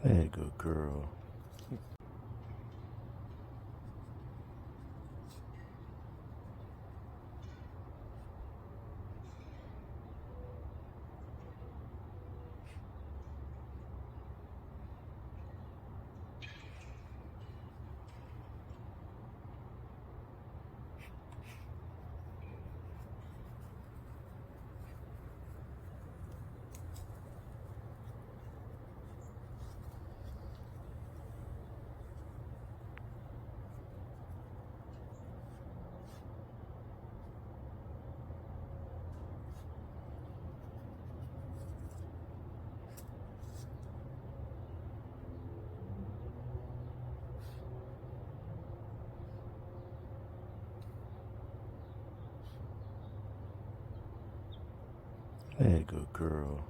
Hey, good girl. Hey, good girl.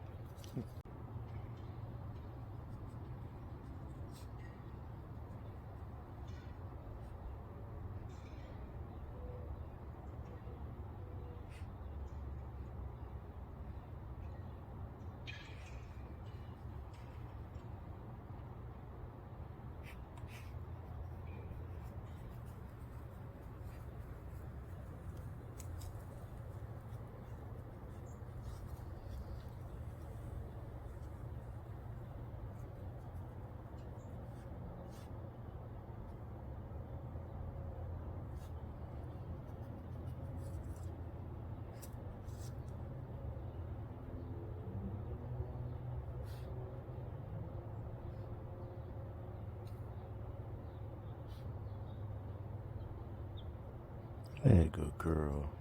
Hey, good girl.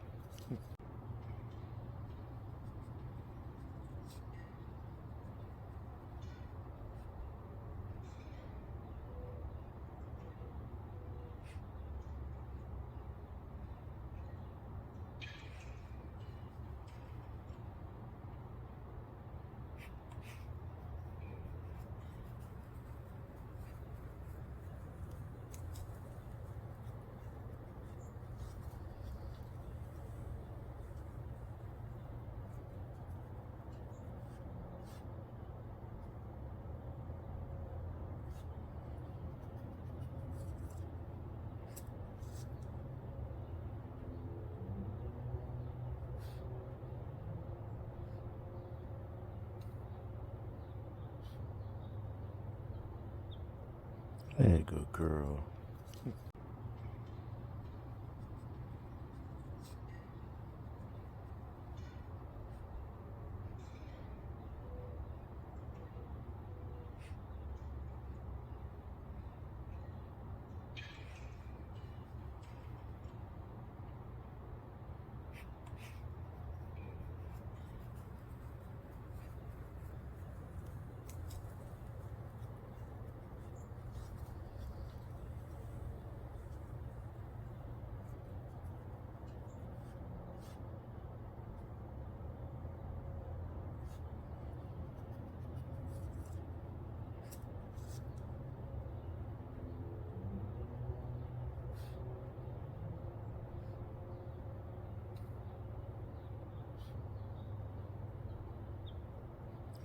Hey, good girl.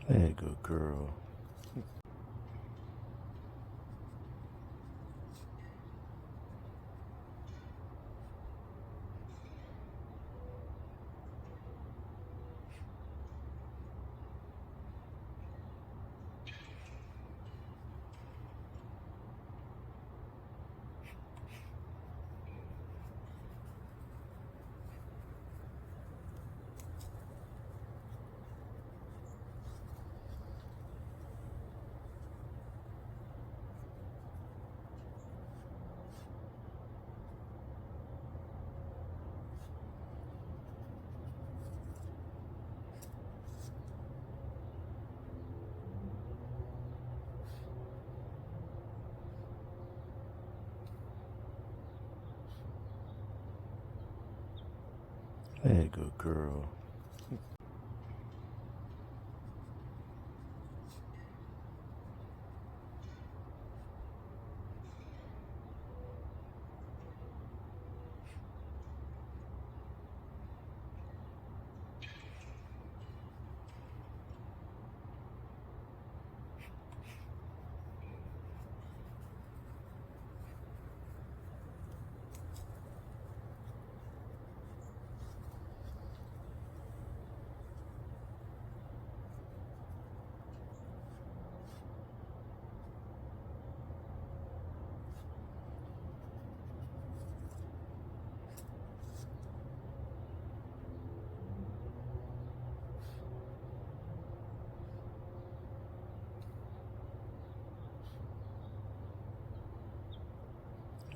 Hey, good girl. Hey, good girl.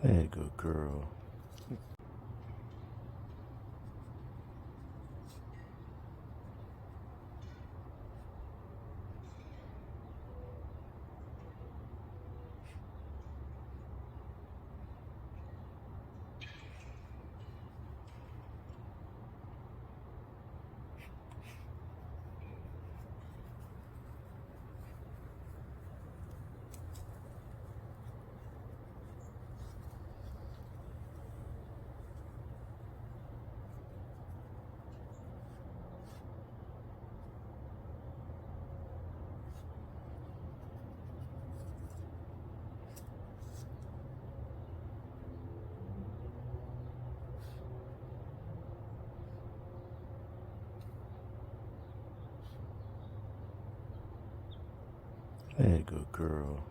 Hey, good girl. Hey, good girl.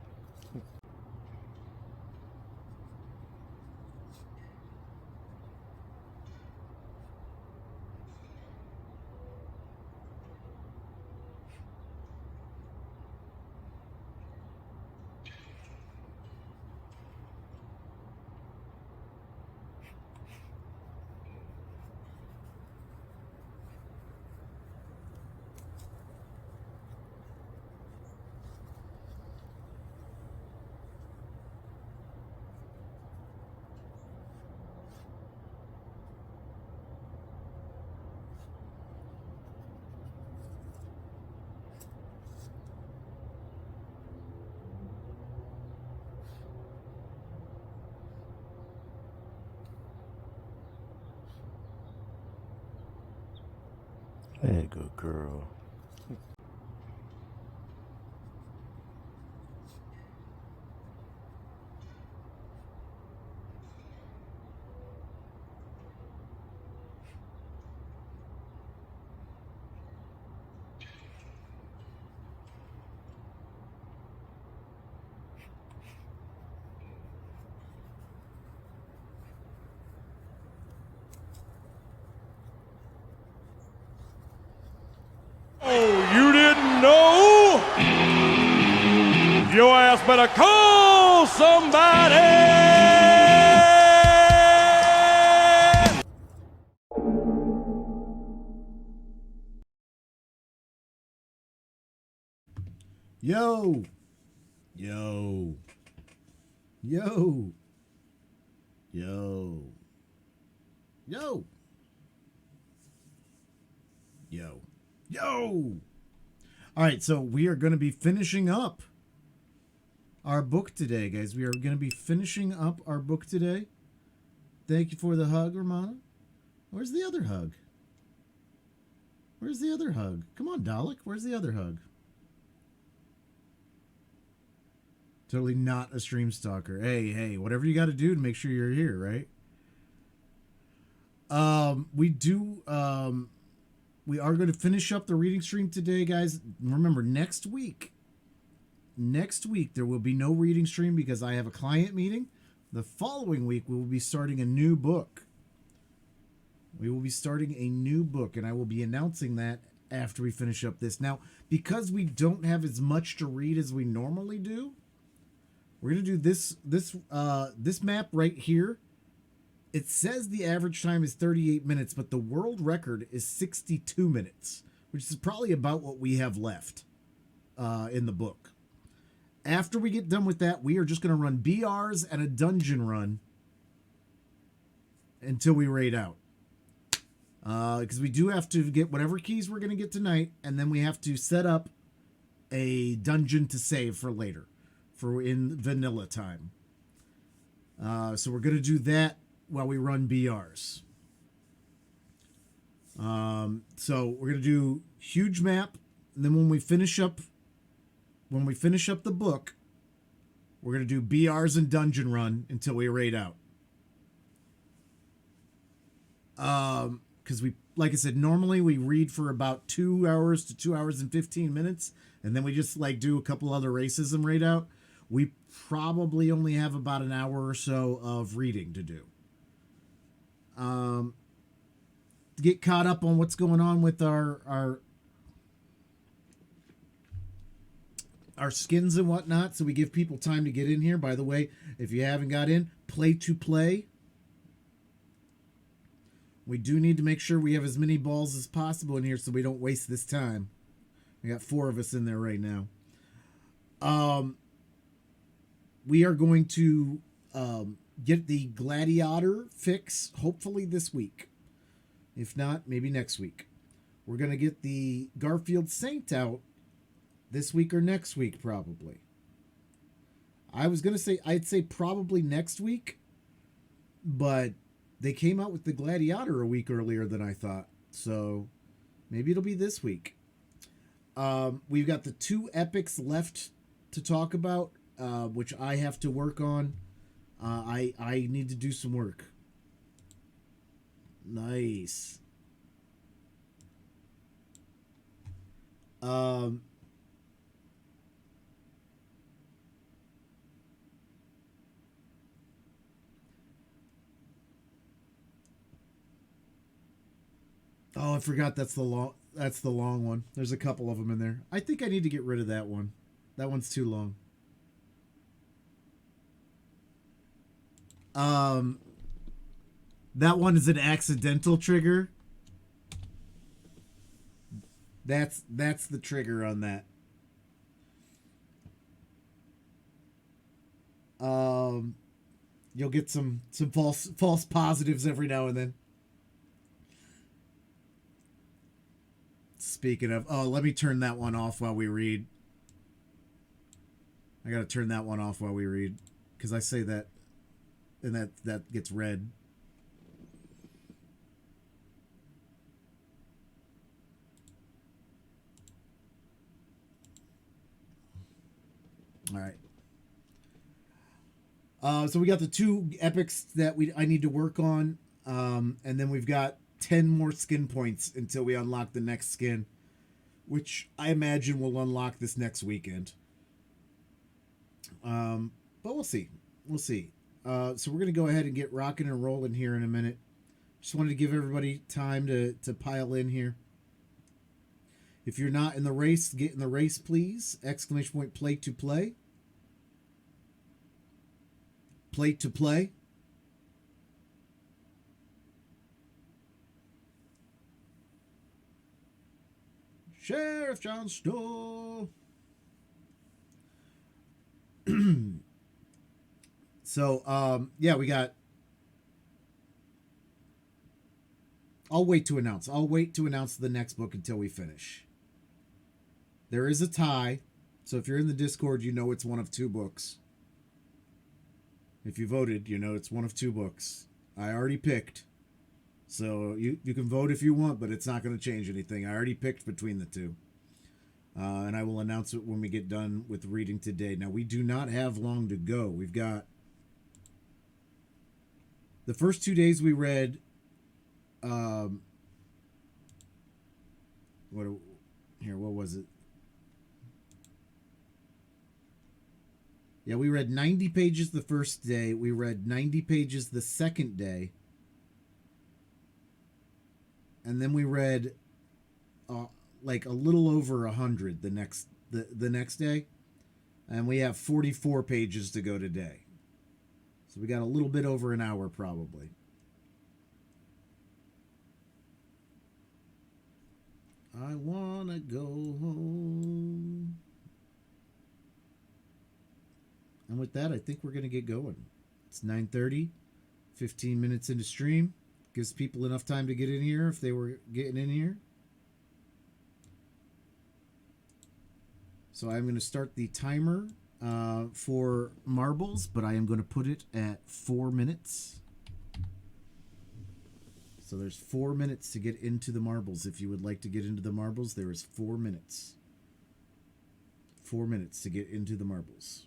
Hey, good girl. Oh, you didn't know? Your ass better call somebody! Yo, yo, yo, yo, yo, yo, yo. All right, so we are going to be finishing up our book today, guys. We are going to be finishing up our book today. Thank you for the hug, Romana. Where's the other hug? Where's the other hug? Come on, Dalek. Where's the other hug? Totally not a stream stalker. Hey, whatever you got to do to make sure you're here, right? We are going to finish up the reading stream today, guys. Remember, next week there will be no reading stream because I have a client meeting. The following week we will be starting a new book. We will be starting a new book, and I will be announcing that after we finish up this. Now, because we don't have as much to read as we normally do, we're going to do this map right here. It says the average time is 38 minutes, but the world record is 62 minutes, which is probably about what we have left in the book. After we get done with that, we are just going to run BRs and a dungeon run until we raid out. Because we do have to get whatever keys we're going to get tonight, and then we have to set up a dungeon to save for later, for in vanilla time. So we're going to do that while we run BRs. So we're going to do huge map, and then when we finish up the book, we're going to do BRs and dungeon run until we raid out. Because we, like I said, normally we read for about 2 hours to 2 hours and 15 minutes, and then we just like do a couple other races and raid out. We probably only have about an hour or so of reading to do. To get caught up on what's going on with our skins and whatnot, so we give people time to get in here. By the way, if you haven't got in, play to play. We do need to make sure we have as many balls as possible in here so we don't waste this time. We got 4 of us in there right now. We are going to get the Gladiator fix hopefully this week. If not, maybe next week. We're going to get the Garfield Saint out this week or next week probably. I was going to say, I'd say probably next week, but they came out with the Gladiator a week earlier than I thought. So maybe it'll be this week. We've got the 2 epics left to talk about, which I have to work on. I need to do some work. Nice. Oh, I forgot that's the long one. There's a couple of them in there. I think I need to get rid of that one. That one's too long. That one is an accidental trigger. That's the trigger on that. You'll get some false positives every now and then. Speaking of, let me turn that one off while we read. I gotta turn that one off while we read, because I say that, and that gets read. All right. So we got the 2 epics that I need to work on, and then we've got 10 more skin points until we unlock the next skin, which I imagine will unlock this next weekend. But we'll see. We'll see. So we're going to go ahead and get rocking and rolling here in a minute. Just wanted to give everybody time to pile in here. If you're not in the race, get in the race, please. ! Play to play. Play to play. Sheriff Jon Snow. So, yeah, we got... I'll wait to announce the next book until we finish. There is a tie, so if you're in the Discord, you know it's one of 2 books. If you voted, you know it's one of 2 books. I already picked. So you can vote if you want, but it's not going to change anything. I already picked between the 2. And I will announce it when we get done with reading today. Now, we do not have long to go. We've got... The first 2 days we read... what was it? Yeah, we read 90 pages the first day. We read 90 pages the second day. And then we read like a little over 100 the next day. And we have 44 pages to go today. So we got a little bit over an hour probably. I wanna go home. And with that, I think we're gonna get going. It's 9:30, 15 minutes into stream. Gives people enough time to get in here if they were getting in here. So I'm going to start the timer for marbles, but I am going to put it at 4 minutes. So there's 4 minutes to get into the marbles. If you would like to get into the marbles, there is 4 minutes. 4 minutes to get into the marbles.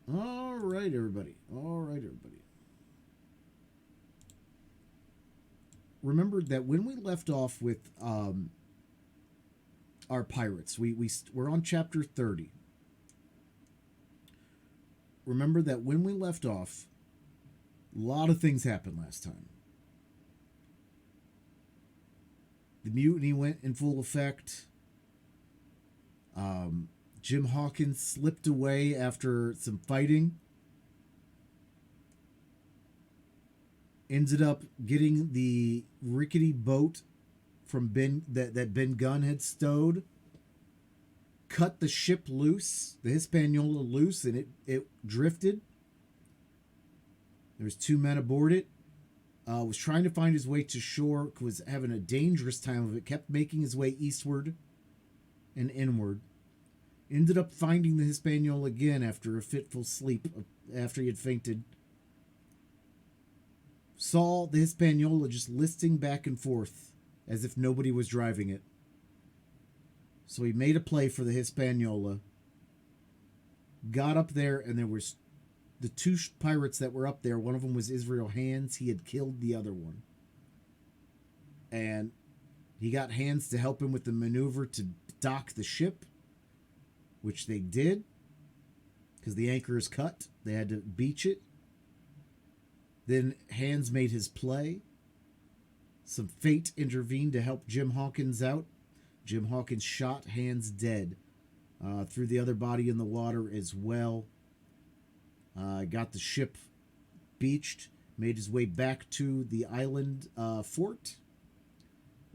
All right, everybody. All right, everybody. Remember that when we left off with our pirates, we're on chapter 30. Remember that when we left off, a lot of things happened last time. The mutiny went in full effect. Jim Hawkins slipped away after some fighting. Ended up getting the rickety boat from that Ben Gunn had stowed. Cut the ship loose, the Hispaniola loose, and it drifted. There was 2 men aboard it. Was trying to find his way to shore, was having a dangerous time of it, kept making his way eastward and inward. Ended up finding the Hispaniola again after a fitful sleep, after he had fainted. Saw the Hispaniola just listing back and forth as if nobody was driving it. So he made a play for the Hispaniola. Got up there, and there was the 2 pirates that were up there. One of them was Israel Hands. He had killed the other one. And he got Hands to help him with the maneuver to dock the ship, which they did, because the anchor is cut. They had to beach it. Then Hands made his play. Some fate intervened to help Jim Hawkins out. Jim Hawkins shot Hands dead. Threw the other body in the water as well. Got the ship beached. Made his way back to the island fort.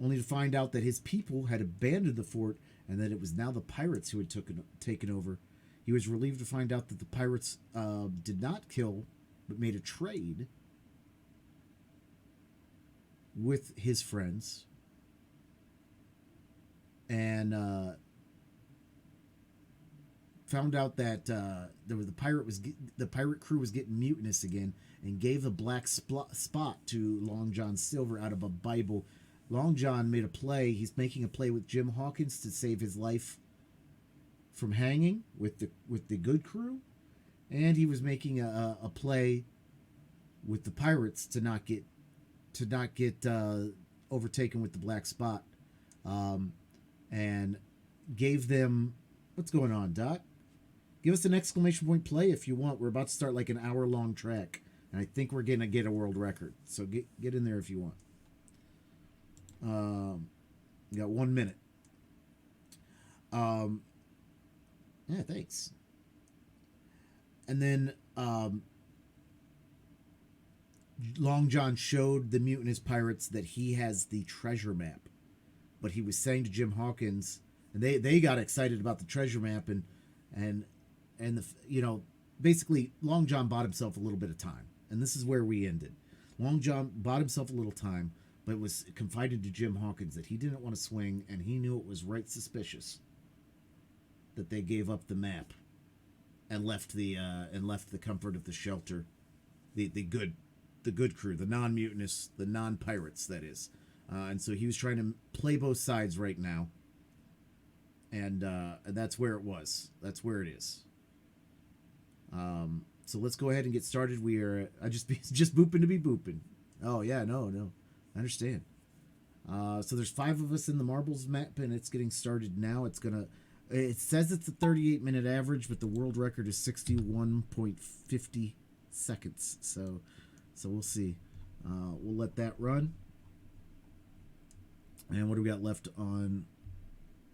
Only to find out that his people had abandoned the fort and that it was now the pirates who had taken over. He was relieved to find out that the pirates did not kill, but made a trade with his friends. And found out that the pirate crew was getting mutinous again, and gave a black spot to Long John Silver out of a Bible. Long John made a play. He's making a play with Jim Hawkins to save his life from hanging with the good crew, and he was making a play with the pirates to not get overtaken with the black spot, and gave them. What's going on, Doc? Give us an exclamation point play if you want. We're about to start like an hour-long track, and I think we're going to get a world record. So get in there if you want. You got 1 minute. Yeah, thanks. And then Long John showed the mutinous pirates that he has the treasure map, but he was saying to Jim Hawkins, and they got excited about the treasure map, and basically Long John bought himself a little bit of time, and this is where we ended. Long John bought himself a little time, but was confided to Jim Hawkins that he didn't want to swing, and he knew it was right suspicious that they gave up the map and left the comfort of the shelter, the good crew, the non-mutinous, the non-pirates, that is. And so he was trying to play both sides right now. And that's where it was. That's where it is. So let's go ahead and get started. We are just booping to be booping. Oh yeah, no, I understand. So there's 5 of us in the marbles map, and it's getting started now. It says it's a 38-minute average, but the world record is 61.50 seconds. So we'll see. We'll let that run. And what do we got left on?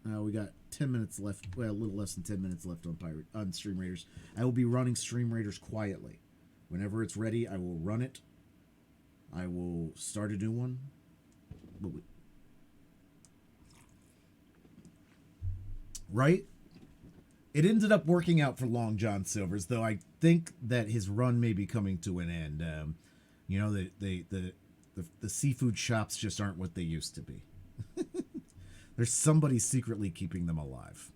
We got 10 minutes left. Well, a little less than 10 minutes left on Stream Raiders. I will be running Stream Raiders quietly. Whenever it's ready, I will run it. I will start a new one. Right? It ended up working out for Long John Silver's, though I think that his run may be coming to an end. The seafood shops just aren't what they used to be. There's somebody secretly keeping them alive.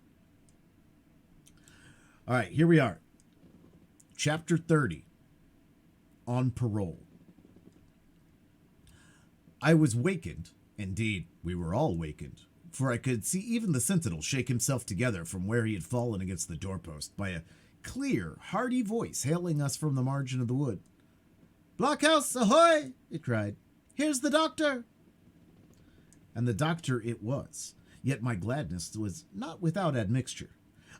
All right, here we are. Chapter 30. On parole. I was wakened. Indeed, we were all wakened, for I could see even the sentinel shake himself together from where he had fallen against the doorpost by a clear, hearty voice hailing us from the margin of the wood. "Blockhouse, ahoy!" it cried. "Here's the doctor!" And the doctor it was, yet my gladness was not without admixture.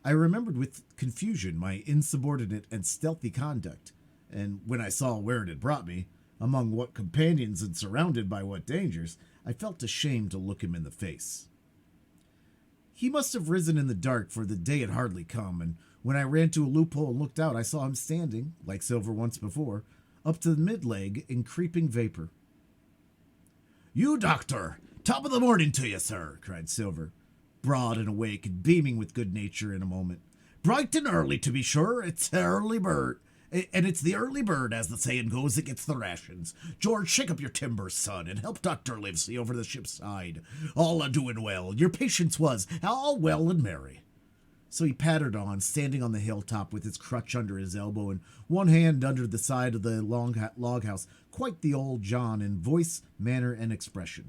I remembered with confusion my insubordinate and stealthy conduct, and when I saw where it had brought me, among what companions and surrounded by what dangers, I felt ashamed to look him in the face. He must have risen in the dark, for the day had hardly come, and when I ran to a loophole and looked out, I saw him standing, like Silver once before, up to the mid-leg in creeping vapor. "You, doctor! Top of the morning to you, sir!" cried Silver, broad and awake and beaming with good nature in a moment. "Bright and early, to be sure. It's early bird. And it's the early bird, as the saying goes, that gets the rations. George, shake up your timbers, son, and help Dr. Livesey over the ship's side. All a-doing well. Your patience was all well and merry." So he pattered on, standing on the hilltop with his crutch under his elbow and one hand under the side of the log house, quite the old John in voice, manner, and expression.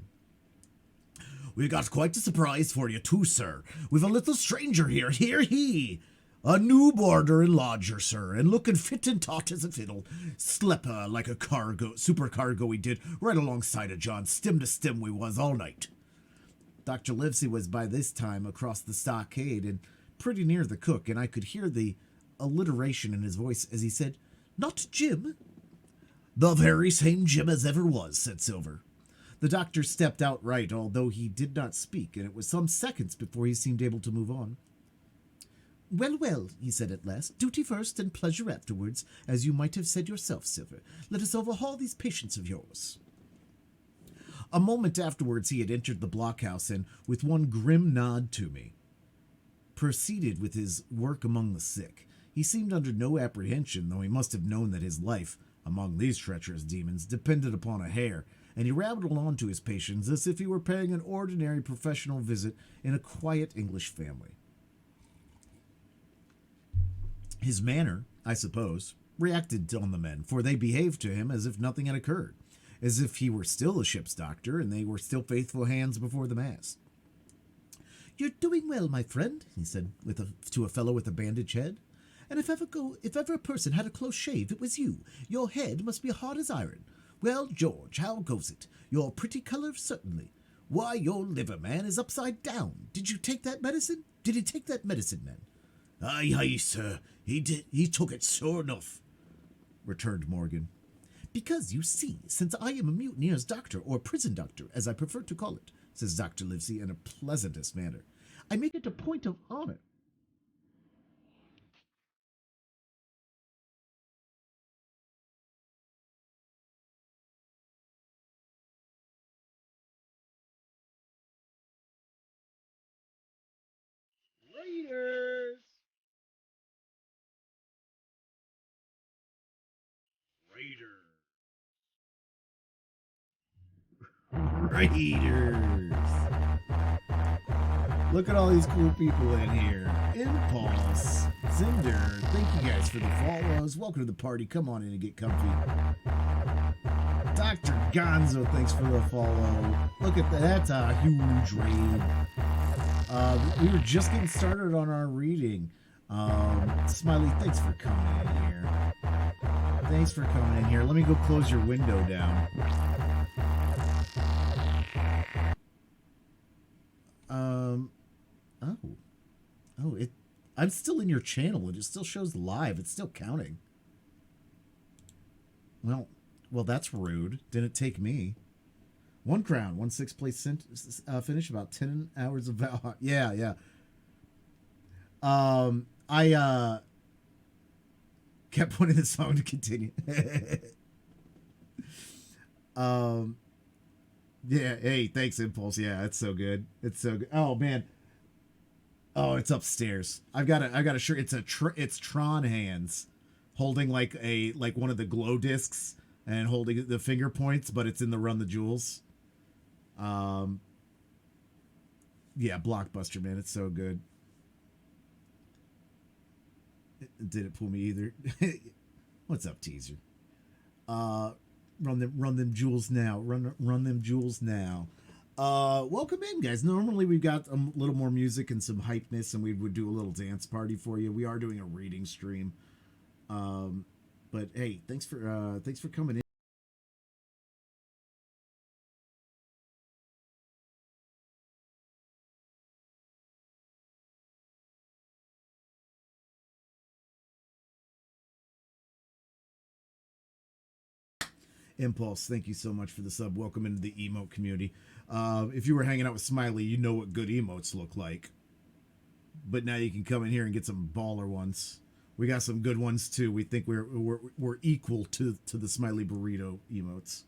"We got quite a surprise for you, too, sir. We've a little stranger here. Here he! A new boarder and lodger, sir, and looking fit and taut as a fiddle. Slept like a supercargo we did, right alongside of John. Stem to stem we was all night." Dr. Livesey was by this time across the stockade and pretty near the cook, and I could hear the alliteration in his voice as he said, "Not Jim?" "The very same Jim as ever was," said Silver. The doctor stepped outright, although he did not speak, and it was some seconds before he seemed able to move on. "Well, well," he said at last, "duty first and pleasure afterwards, as you might have said yourself, Silver. Let us overhaul these patients of yours." A moment afterwards he had entered the blockhouse, and, with one grim nod to me, proceeded with his work among the sick. He seemed under no apprehension, though he must have known that his life, among these treacherous demons, depended upon a hair, and he rabbled on to his patients as if he were paying an ordinary professional visit in a quiet English family. His manner, I suppose, reacted on the men, for they behaved to him as if nothing had occurred, as if he were still a ship's doctor and they were still faithful hands before the mast. "You're doing well, my friend," he said to a fellow with a bandaged head. "And if ever a person had a close shave, it was you. Your head must be hard as iron. Well, George, how goes it? Your pretty color, certainly. Why, your liver, man, is upside down. Did you take that medicine? Did he take that medicine, man?" "Aye, aye, sir. He did. He took it sure enough," returned Morgan. "Because, you see, since I am a mutineer's doctor, or prison doctor, as I prefer to call it," says Dr. Livesey in a pleasantest manner, "I make it a point of honor." Raiders! Raiders! Raiders! Look at all these cool people in here. Impulse, Cinder, thank you guys for the follows. Welcome to the party. Come on in and get comfy. Dr. Gonzo, thanks for the follow. Look at that. That's a huge raid. We were just getting started on our reading. Smiley, thanks for coming in here. Thanks for coming in here. Let me go close your window down. I'm still in your channel. It still shows live. It's still counting. Well, that's rude. Didn't take me. 1 crown, 1 6th place finish, about 10 hours of Valhalla. Yeah. I kept wanting the song to continue. Yeah, hey, thanks, Impulse. Yeah, it's so good. It's so good. Oh man. Oh, it's upstairs. I've got a shirt. It's Tron hands holding like one of the glow discs and holding the finger points, but it's in the Run the Jewels. Yeah, Blockbuster, man, it's so good. It didn't pull me either. What's up, teaser? Run them jewels now. Run them jewels now. Welcome in, guys. Normally we've got a little more music and some hypeness, and we would do a little dance party for you. We are doing a reading stream. But hey, thanks for coming in. Impulse, thank you so much for the sub. Welcome into the emote community. If you were hanging out with Smiley, you know what good emotes look like. But now you can come in here and get some baller ones. We got some good ones too. We think we're equal to the Smiley Burrito emotes.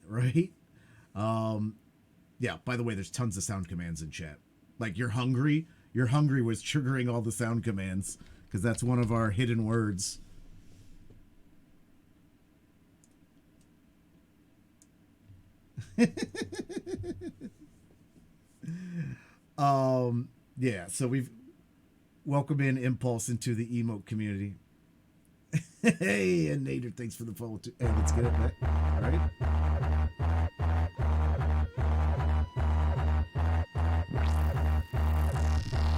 Right? Yeah, by the way, there's tons of sound commands in chat. Like you're hungry was triggering all the sound commands because that's one of our hidden words. Yeah, so we've welcome in Impulse into the emote community. Hey, and Nader, thanks for the follow too. Hey, let's get it back. All right.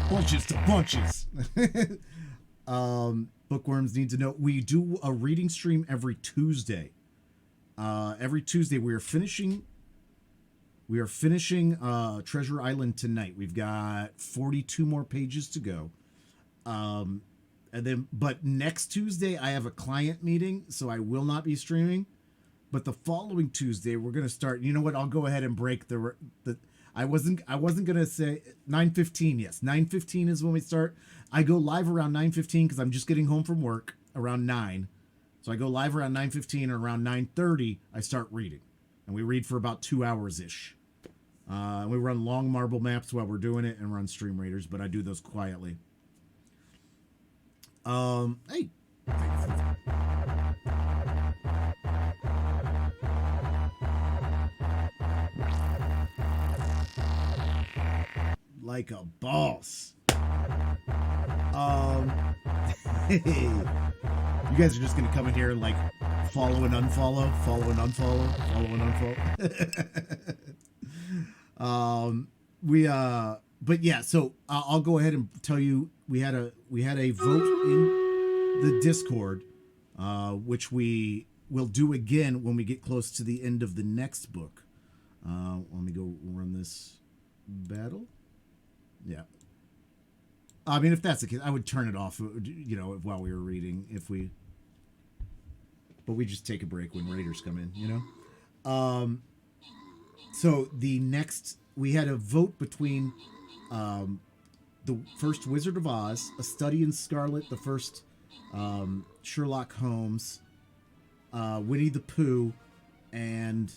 Bunches to bunches. Bookworms need to know we do a reading stream every Tuesday. Every Tuesday we are finishing Treasure Island tonight. We've got 42 more pages to go. But next Tuesday I have a client meeting, so I will not be streaming. But the following Tuesday we're gonna start. You know what? I'll go ahead and break the. I wasn't gonna say 9:15. Yes, 9:15 is when we start. I go live around 9:15 because I'm just getting home from work around 9. So I go live around 9:15, and around 9:30 I start reading, and we read for about 2 hours ish. We run long marble maps while we're doing it, and run Stream Raiders, but I do those quietly. Hey. Like a boss. Hey. You guys are just gonna come in here and like follow and unfollow, follow and unfollow, follow and unfollow. But yeah, so I'll go ahead and tell you we had a vote in the Discord, which we will do again when we get close to the end of the next book. Let me go run this battle. Yeah. I mean, if that's the case, I would turn it off, you know, while we were reading, but we just take a break when Raiders come in, you know? So we had a vote between the first Wizard of Oz, A Study in Scarlet, the first Sherlock Holmes, Winnie the Pooh, and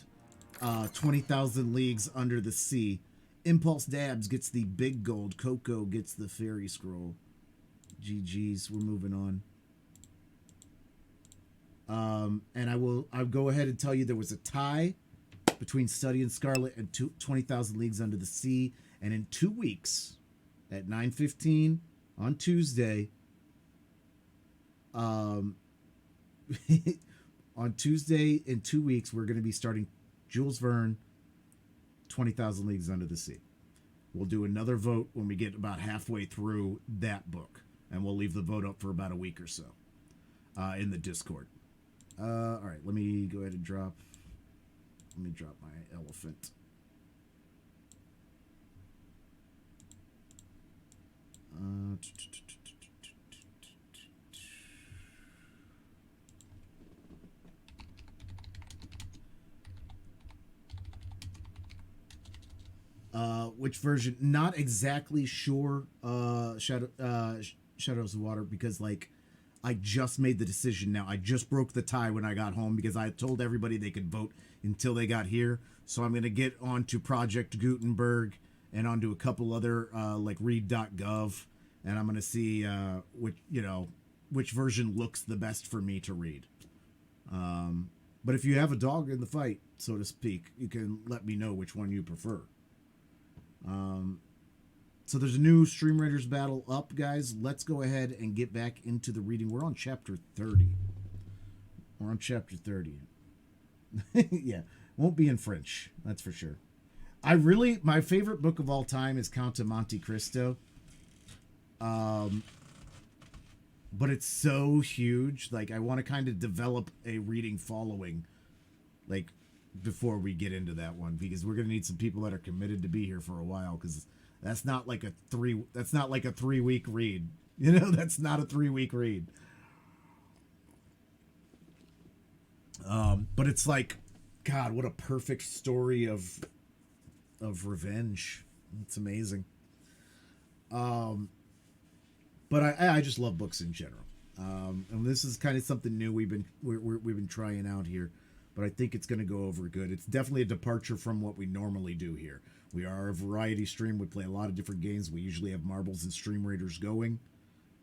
20,000 Leagues Under the Sea. Impulse Dabs gets the big gold. Coco gets the fairy scroll. GG's. We're moving on. And I'll go ahead and tell you there was a tie between Study in Scarlet and 20,000 Leagues Under the Sea. And in 2 weeks, at 9:15 on Tuesday, on Tuesday in 2 weeks, we're going to be starting Jules Verne, 20,000 Leagues Under the Sea. We'll do another vote when we get about halfway through that book, and we'll leave the vote up for about a week or so in the Discord. All right, let me go ahead and drop my elephant. Which version? Not exactly sure. Shadows of Water, because like I just made the decision now. I just broke the tie when I got home because I told everybody they could vote until they got here. So I'm gonna get onto Project Gutenberg and onto a couple other like read.gov, and I'm gonna see which version looks the best for me to read. But if you have a dog in the fight, so to speak, you can let me know which one you prefer. So there's a new Stream Raiders battle up, guys. Let's go ahead and get back into the reading. We're on chapter 30. Yeah, won't be in French, that's for sure. My favorite book of all time is Count of Monte Cristo. But it's so huge. Like, I want to kind of develop a reading following, like, before we get into that one, because we're gonna need some people that are committed to be here for a while, because that's not like a 3 week read. You know, that's not a 3 week read. But it's like, God, what a perfect story of revenge. It's amazing. But I just love books in general. And this is kind of something new we've been trying out here, but I think it's going to go over good. It's definitely a departure from what we normally do here. We are a variety stream. We play a lot of different games. We usually have marbles and stream raiders going.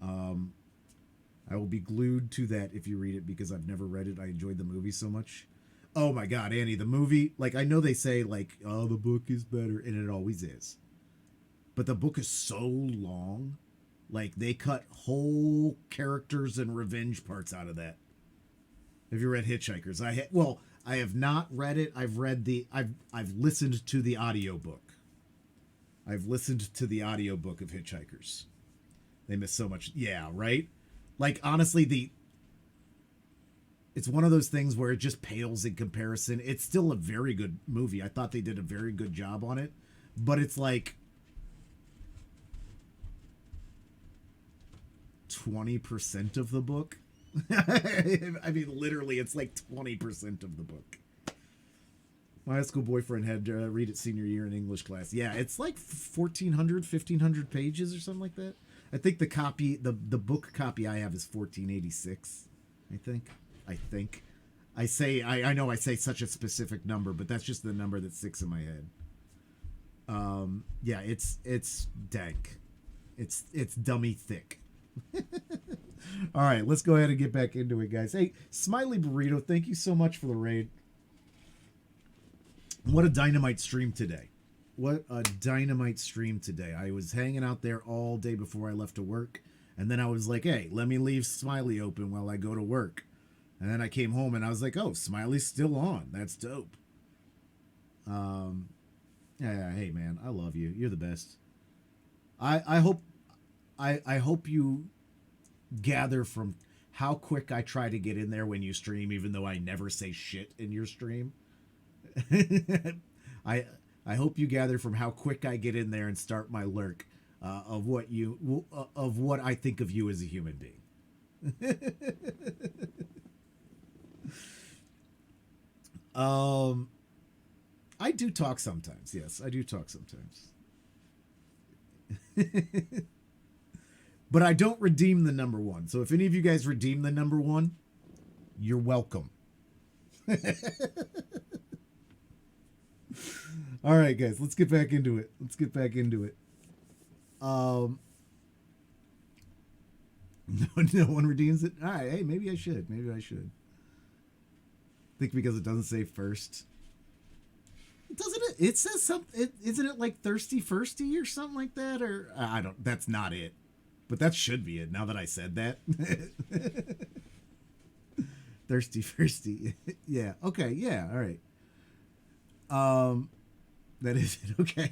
I will be glued to that if you read it because I've never read it. I enjoyed the movie so much. Oh my God, Annie, the movie, like I know they say like, oh, the book is better, and it always is. But the book is so long. Like they cut whole characters and revenge parts out of that. Have you read Hitchhikers? I have not read it. I've listened to the audiobook. I've listened to the audiobook of Hitchhikers. They miss so much. Yeah, right? Like honestly, it's one of those things where it just pales in comparison. It's still a very good movie. I thought they did a very good job on it, but it's like 20% of the book. I mean, literally, it's like 20% of the book. My high school boyfriend had to read it senior year in English class. Yeah, it's like 1,500 pages or something like that. I think the copy, the book copy I have is 1486. I think. I know I say such a specific number, but that's just the number that sticks in my head. Yeah, it's dank. It's dummy thick. All right, let's go ahead and get back into it, guys. Hey, Smiley Burrito, thank you so much for the raid. What a dynamite stream today. What a dynamite stream today. I was hanging out there all day before I left to work, and then I was like, hey, let me leave Smiley open while I go to work. And then I came home and I was like, oh, Smiley's still on. That's dope. Yeah, hey man, I love you. You're the best. I hope you gather from how quick I try to get in there when you stream, even though I never say shit in your stream. I hope you gather from how quick I get in there and start my lurk of what I think of you as a human being. I do talk sometimes. Yes, I do talk sometimes. But I don't redeem the number one. So if any of you guys redeem the number one, you're welcome. All right, guys, let's get back into it. No one redeems it. All right, hey, maybe I should. I think because it doesn't say first. Doesn't it? It says something. Isn't it like thirsty firsty or something like that? Or I don't. That's not it. But that should be it. Now that I said that. Thirsty firsty. Yeah. Okay. Yeah. All right. That is it. Okay.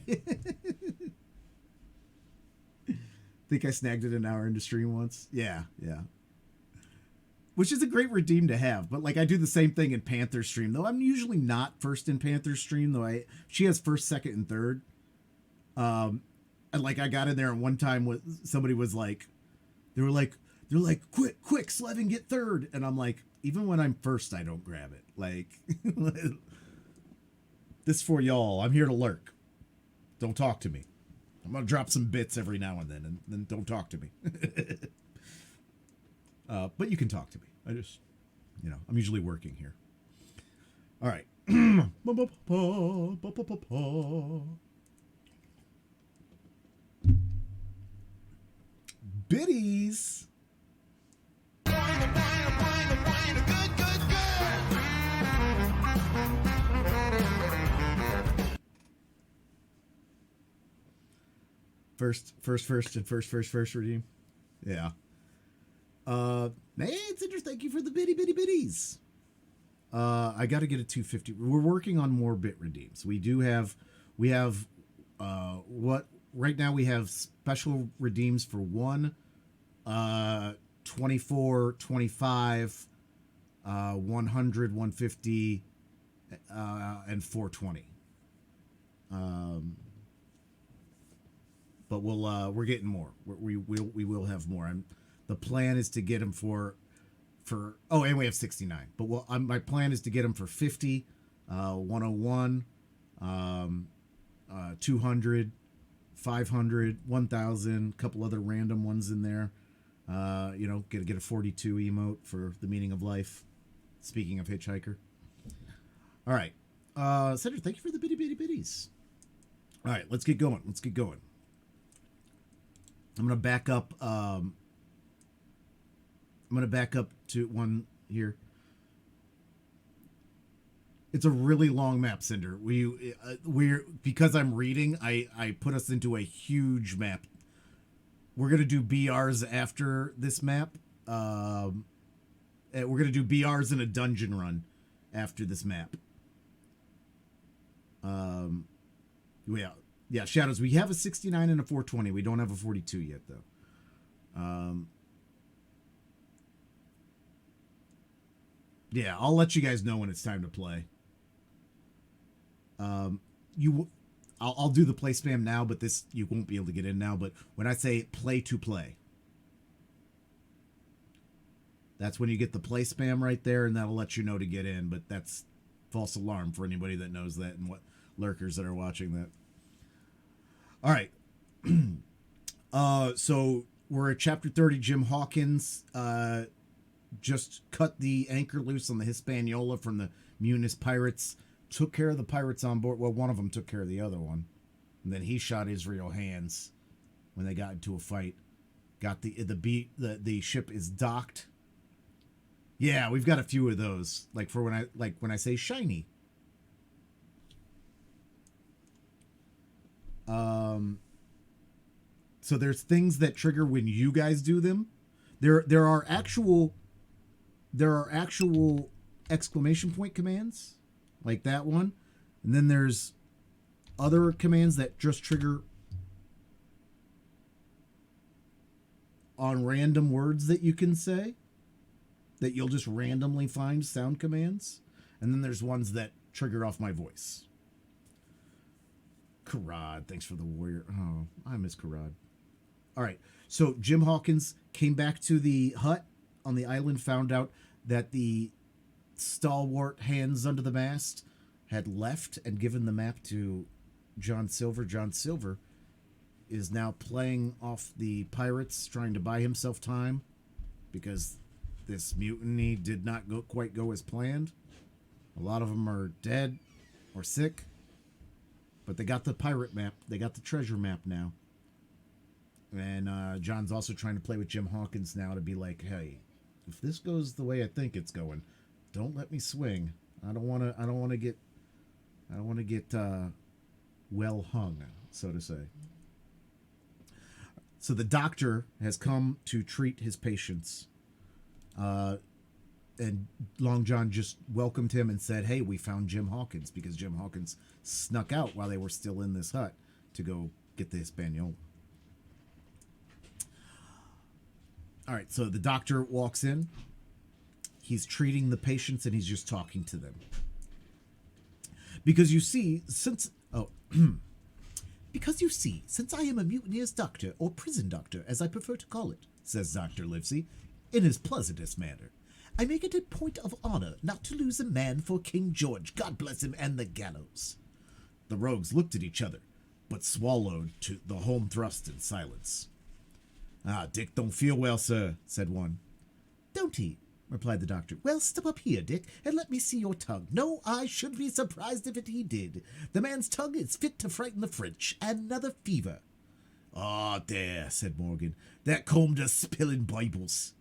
Think I snagged it an hour into stream once. Yeah. Which is a great redeem to have, but like I do the same thing in Panther's stream, though I'm usually not first in Panther's stream, though she has first, second, and third. And like I got in there and one time somebody was like, they're like, quick, Slevin, get third. And I'm like, even when I'm first, I don't grab it. Like, this for y'all. I'm here to lurk. Don't talk to me. I'm gonna drop some bits every now and then don't talk to me. But you can talk to me. I just, I'm usually working here. All right. Biddies. First redeem. Yeah. Hey, it's interesting. Thank you for the biddies. I got to get a 250. We're working on more bit redeems. We have right now we have special redeems for 1, 24, 25, 100, 150, and 420. But we're getting more. We will have more. The plan is to get them for for, oh, and we have 69. But my plan is to get them for 50, 101, 200, 500, 1,000, a couple other random ones in there. Get a 42 emote for the meaning of life. Speaking of Hitchhiker. All right. Cedric, thank you for the bitty bitties. All right, let's get going. I'm gonna back up. To one here. It's a really long map, Cinder. We're because I'm reading. I put us into a huge map. We're gonna do BRs after this map. We're gonna do BRs in a dungeon run after this map. Yeah, Shadows. We have a 69 and a 420. We don't have a 42 yet, though. Yeah, I'll let you guys know when it's time to play. I'll do the play spam now, but this you won't be able to get in now. But when I say play to play, that's when you get the play spam right there, and that'll let you know to get in. But that's false alarm for anybody that knows that and what lurkers that are watching that. All right. So we're at chapter 30. Jim Hawkins just cut the anchor loose on the Hispaniola from the Muniz pirates. Took care of the pirates on board. Well, one of them took care of the other one. And then he shot Israel Hands when they got into a fight. Got the ship is docked. Yeah, we've got a few of those. Like when I say shiny. So there's things that trigger when you guys do them. There are actual exclamation point commands like that one, and then there's other commands that just trigger on random words that you can say that you'll just randomly find sound commands, and then there's ones that trigger off my voice. Karad, thanks for the warrior. Oh, I miss Karad. All right, so Jim Hawkins came back to the hut on the island, found out that the stalwart hands under the mast had left and given the map to John Silver. John Silver is now playing off the pirates, trying to buy himself time because this mutiny did not quite go as planned. A lot of them are dead or sick, but they got the pirate map. They got the treasure map now. And John's also trying to play with Jim Hawkins now to be like, hey, if this goes the way I think it's going, don't let me swing. I don't want to get well hung, so to say. So the doctor has come to treat his patients. And Long John just welcomed him and said, hey, we found Jim Hawkins, because Jim Hawkins snuck out while they were still in this hut to go get the Hispaniola. All right, so the doctor walks in. He's treating the patients and he's just talking to them. Because you see, since I am a mutineer's doctor, or prison doctor, as I prefer to call it, says Dr. Livesey, in his pleasantest manner, I make it a point of honor not to lose a man for King George, God bless him, and the gallows. The rogues looked at each other, but swallowed to the home thrust in silence. Ah, Dick don't feel well, sir, said one. Don't he? Replied the doctor. Well, step up here, Dick, and let me see your tongue. No, I should be surprised if he did. The man's tongue is fit to frighten the French. Another fever. Ah, there, said Morgan. That combed us spilling Bibles.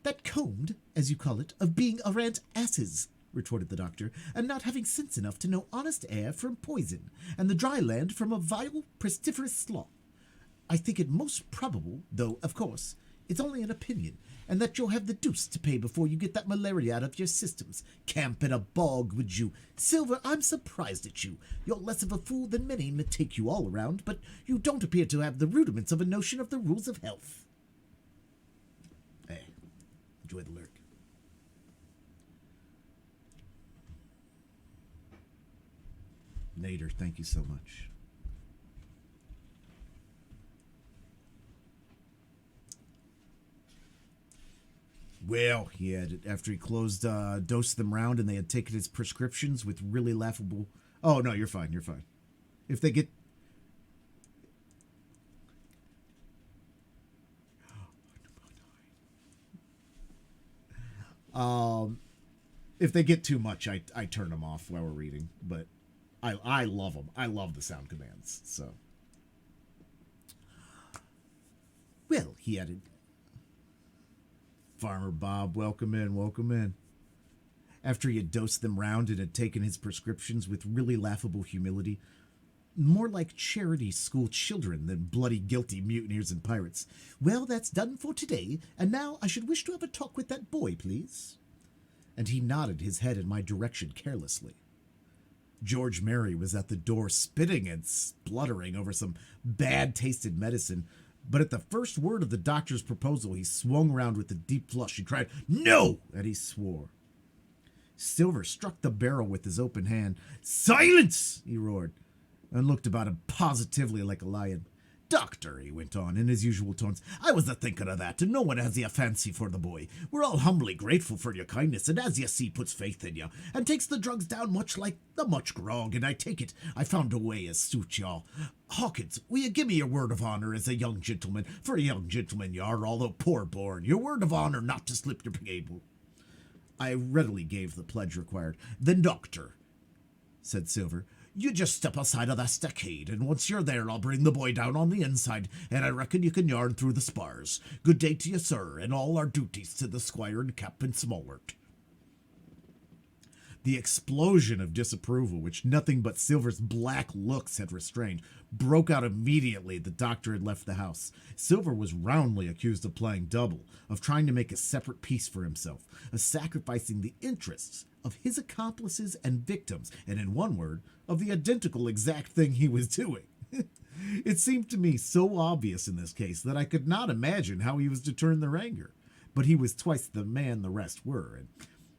That combed, as you call it, of being arrant asses, retorted the doctor, and not having sense enough to know honest air from poison, and the dry land from a vile, pestiferous slough. I think it most probable, though, of course, it's only an opinion, and that you'll have the deuce to pay before you get that malaria out of your systems. Camp in a bog, would you? Silver, I'm surprised at you. You're less of a fool than many may take you all around, but you don't appear to have the rudiments of a notion of the rules of health. Hey, enjoy the lurk. Nader, thank you so much. Well, he added, after he dosed them round and they had taken his prescriptions with really laughable... Oh, no, you're fine, you're fine. If they get... If they get too much, I turn them off while we're reading. But I love them. I love the sound commands, so... Well, he added... Farmer Bob, welcome in, welcome in. After he had dosed them round and had taken his prescriptions with really laughable humility, more like charity school children than bloody guilty mutineers and pirates. Well, that's done for today, and now I should wish to have a talk with that boy, please. And he nodded his head in my direction carelessly. George Mary was at the door spitting and spluttering over some bad-tasted medicine, but at the first word of the doctor's proposal, he swung round with a deep flush. He cried, "No!" and he swore. Silver struck the barrel with his open hand. "Silence!" he roared, and looked about him positively like a lion. "Doctor," he went on in his usual tones, "I was a-thinking of that, and no one has a fancy for the boy. We're all humbly grateful for your kindness, and as you see, puts faith in you, and takes the drugs down much like the much grog, and I take it I found a way as suits y'all. Hawkins, will you give me your word of honor as a young gentleman, for a young gentleman you are, although poor born, your word of honor not to slip your cable?" I readily gave the pledge required. "Then, doctor," said Silver, "you just step aside of that stockade, and once you're there, I'll bring the boy down on the inside, and I reckon you can yarn through the spars. Good day to you, sir, and all our duties to the squire and Captain Smallert." The explosion of disapproval, which nothing but Silver's black looks had restrained, broke out immediately the doctor had left the house. Silver was roundly accused of playing double, of trying to make a separate peace for himself, of sacrificing the interests of his accomplices and victims, and in one word, of the identical exact thing he was doing. It seemed to me so obvious in this case that I could not imagine how he was to turn their anger. But he was twice the man the rest were, and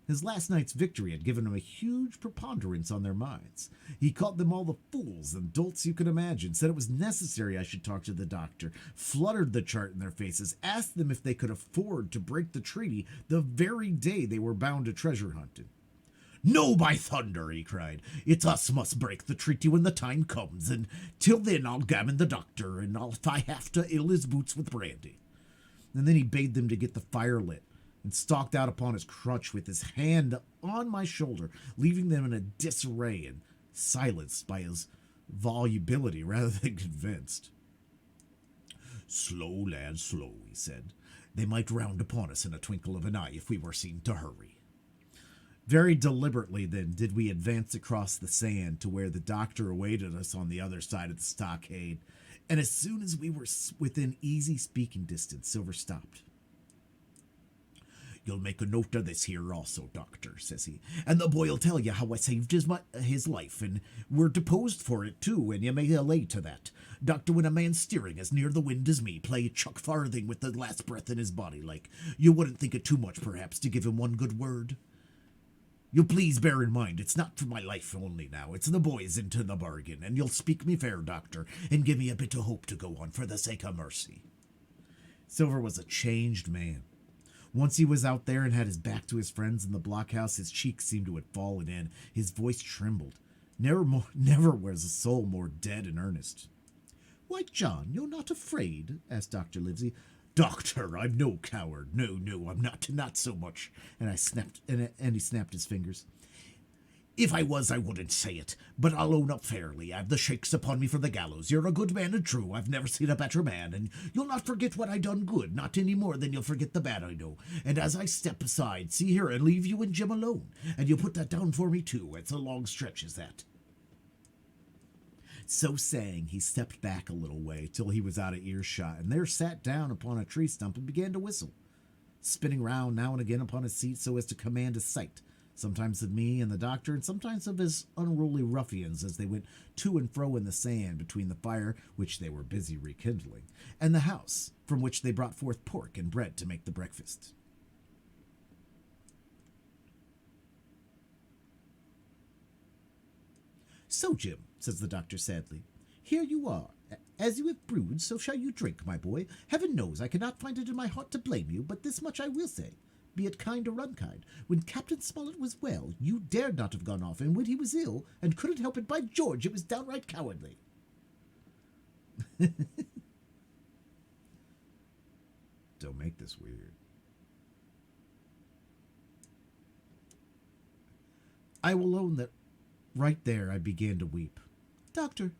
his last night's victory had given him a huge preponderance on their minds. He called them all the fools and dolts you could imagine, said it was necessary I should talk to the doctor, fluttered the chart in their faces, asked them if they could afford to break the treaty the very day they were bound to treasure hunting. "No, by thunder," he cried. "It's us must break the treaty when the time comes, and till then I'll gammon the doctor, and if I have to ill his boots with brandy." And then he bade them to get the fire lit, and stalked out upon his crutch with his hand on my shoulder, leaving them in a disarray and silenced by his volubility rather than convinced. "Slow, lad, slow," he said. "They might round upon us in a twinkle of an eye if we were seen to hurry." Very deliberately, then, did we advance across the sand to where the doctor awaited us on the other side of the stockade, and as soon as we were within easy speaking distance, Silver stopped. "You'll make a note of this here also, doctor," says he, "and the boy'll tell you how I saved his life, and we're deposed for it, too, and you may allay to that. Doctor, when a man's steering as near the wind as me, play chuck farthing with the last breath in his body, like, you wouldn't think it too much, perhaps, to give him one good word. You'll please bear in mind, it's not for my life only now, it's the boy's into the bargain, and you'll speak me fair, doctor, and give me a bit of hope to go on, for the sake of mercy." Silver was a changed man. Once he was out there and had his back to his friends in the blockhouse, his cheeks seemed to have fallen in, his voice trembled. Never was a soul more dead and earnest. "Why, John, you're not afraid?" asked Dr. Livesey. "Doctor, I'm no coward. No, I'm not so much." And he snapped his fingers. "If I was, I wouldn't say it, but I'll own up fairly. I've the shakes upon me for the gallows. You're a good man and true. I've never seen a better man, and you'll not forget what I done good, not any more than you'll forget the bad I know. And as I step aside, see here, and leave you and Jim alone, and you'll put that down for me too. It's a long stretch, is that?" So saying, he stepped back a little way till he was out of earshot, and there sat down upon a tree stump and began to whistle, spinning round now and again upon his seat so as to command a sight, sometimes of me and the doctor, and sometimes of his unruly ruffians as they went to and fro in the sand between the fire which they were busy rekindling, and the house from which they brought forth pork and bread to make the breakfast. "So, Jim," says the doctor sadly, "here you are. As you have brewed, so shall you drink, my boy. Heaven knows I cannot find it in my heart to blame you, but this much I will say. be it kind or unkind. When Captain Smollett was well, you dared not have gone off, and when he was ill and couldn't help it, by George, it was downright cowardly. Don't make this weird. I will own that right there I began to weep. Doctor,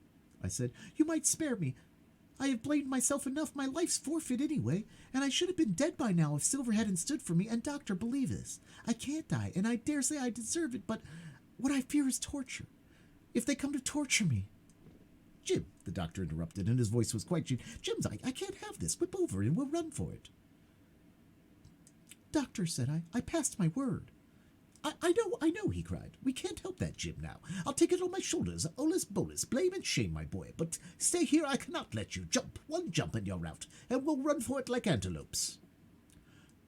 I said, you might spare me. I have blamed myself enough. My life's forfeit anyway, and I should have been dead by now if Silver hadn't stood for me. And doctor, believe this. I can't die, and I dare say I deserve it, but what I fear is torture. If they come to torture me. Jim, the doctor interrupted, and his voice was quite gene. Jim's, I can't have this. Whip over and we'll run for it. Doctor, said I passed my word. I know, he cried. We can't help that, Jim, now. I'll take it on my shoulders, olus bolus, blame and shame, my boy. But stay here, I cannot let you. Jump, one jump and you're out, and we'll run for it like antelopes.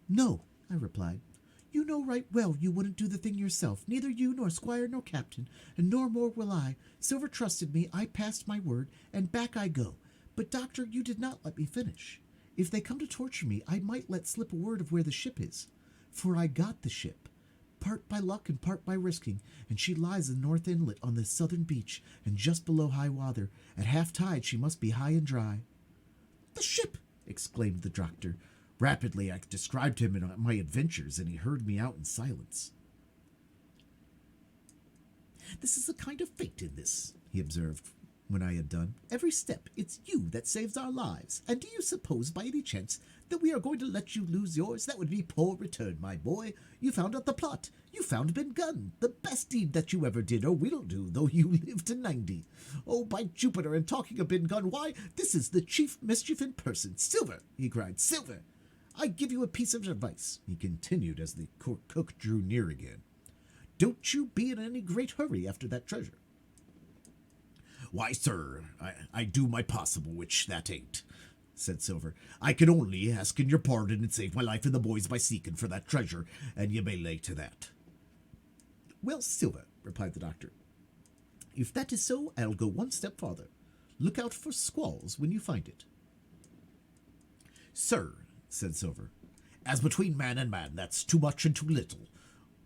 No, I replied. You know right well you wouldn't do the thing yourself, neither you nor Squire nor Captain, and nor more will I. Silver trusted me, I passed my word, and back I go. But, Doctor, you did not let me finish. If they come to torture me, I might let slip a word of where the ship is. For I got the ship. Part by luck and part by risking, and she lies in North Inlet on the southern beach, and just below high water. At half tide she must be high and dry. The ship! Exclaimed the doctor. Rapidly I described to him my adventures, and he heard me out in silence. This is a kind of fate in this, he observed when I had done. Every step it's you that saves our lives, and do you suppose by any chance that we are going to let you lose yours? That would be poor return, my boy. You found out the plot. You found Ben Gunn, the best deed that you ever did or will do, though you live to 90. Oh, by Jupiter, and talking of Ben Gunn, why, this is the chief mischief in person. Silver, he cried, Silver, I give you a piece of advice, he continued as the cook drew near again. Don't you be in any great hurry after that treasure. Why, sir, I do my possible, which that ain't, said Silver. I can only ask in your pardon and save my life and the boys by seeking for that treasure, and ye may lay to that. Well, Silver, replied the doctor, if that is so, I'll go one step farther. Look out for squalls when you find it. Sir, said Silver, as between man and man, that's too much and too little.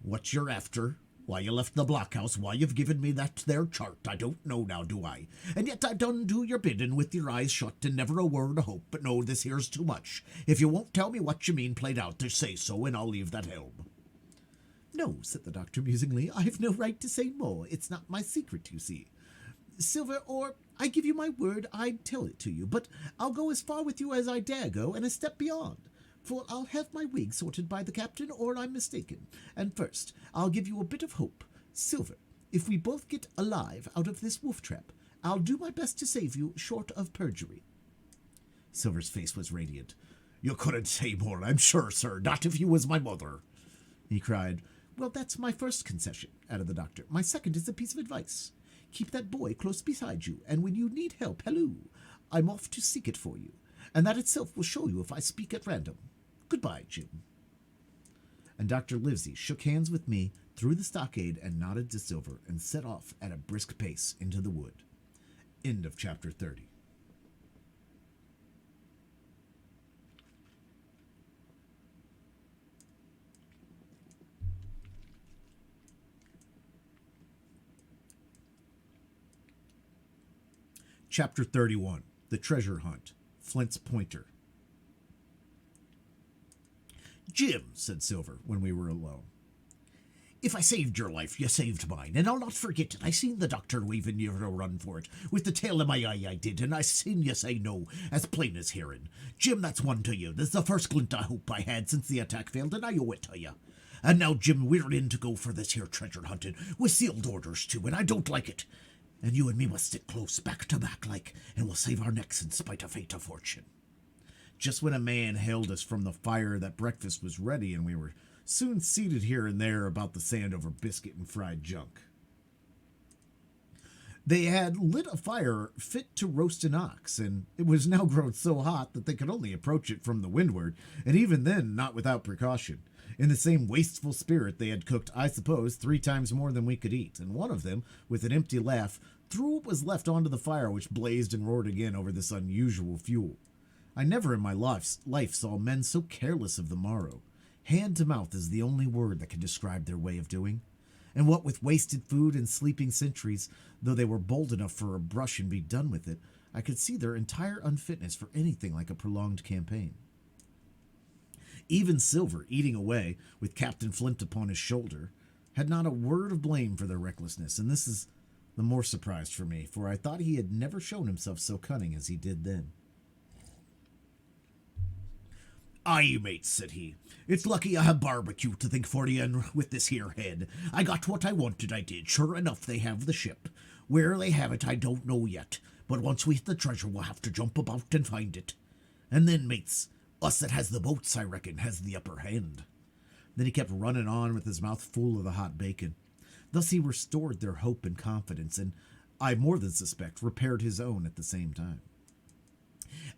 What you're after, why you left the blockhouse, why you've given me that there chart, I don't know now, do I? And yet I done do your bidding with your eyes shut and never a word of hope, but no, this here's too much. If you won't tell me what you mean played out, to say so, and I'll leave that helm. No, said the doctor musingly, I've no right to say more. It's not my secret, you see. Silver, or I give you my word I'd tell it to you, but I'll go as far with you as I dare go, and a step beyond. For I'll have my wig sorted by the captain, or I'm mistaken. And first, I'll give you a bit of hope. Silver, if we both get alive out of this wolf trap, I'll do my best to save you, short of perjury. Silver's face was radiant. You couldn't say more, I'm sure, sir, not if you was my mother, he cried. Well, that's my first concession, added the doctor. My second is a piece of advice. Keep that boy close beside you, and when you need help, halloo, I'm off to seek it for you, and that itself will show you if I speak at random. Goodbye, Jim. And Dr. Livesey shook hands with me through the stockade and nodded to Silver and set off at a brisk pace into the wood. End of chapter 30. Chapter 31. The Treasure Hunt. Flint's Pointer. Jim, said Silver, when we were alone, if I saved your life, you saved mine, and I'll not forget it. I seen the doctor waving you to run for it. With the tail of my eye I did, and I seen you say no, as plain as hearing. Jim, that's one to you. This is the first glint of hope I had since the attack failed, and I owe it to you. And now, Jim, we're in to go for this here treasure hunting, with sealed orders too, and I don't like it. And you and me must stick close, back to back like, and we'll save our necks in spite of fate or fortune. Just when a man hailed us from the fire that breakfast was ready, and we were soon seated here and there about the sand over biscuit and fried junk. They had lit a fire fit to roast an ox, and it was now grown so hot that they could only approach it from the windward, and even then not without precaution. In the same wasteful spirit they had cooked, I suppose, 3 times more than we could eat, and one of them, with an empty laugh, threw what was left onto the fire, which blazed and roared again over this unusual fuel. I never in my life saw men so careless of the morrow. Hand to mouth is the only word that can describe their way of doing. And what with wasted food and sleeping sentries, though they were bold enough for a brush and be done with it, I could see their entire unfitness for anything like a prolonged campaign. Even Silver, eating away, with Captain Flint upon his shoulder, had not a word of blame for their recklessness, and this is the more surprised for me, for I thought he had never shown himself so cunning as he did then. "Aye, mates," said he. "It's lucky I have barbecue to think for ye, and with this here head. I got what I wanted, I did. Sure enough, they have the ship. Where they have it, I don't know yet, but once we hit the treasure, we'll have to jump about and find it. And then, mates, us that has the boats, I reckon, has the upper hand." Then he kept running on with his mouth full of the hot bacon. Thus he restored their hope and confidence, and I more than suspect repaired his own at the same time.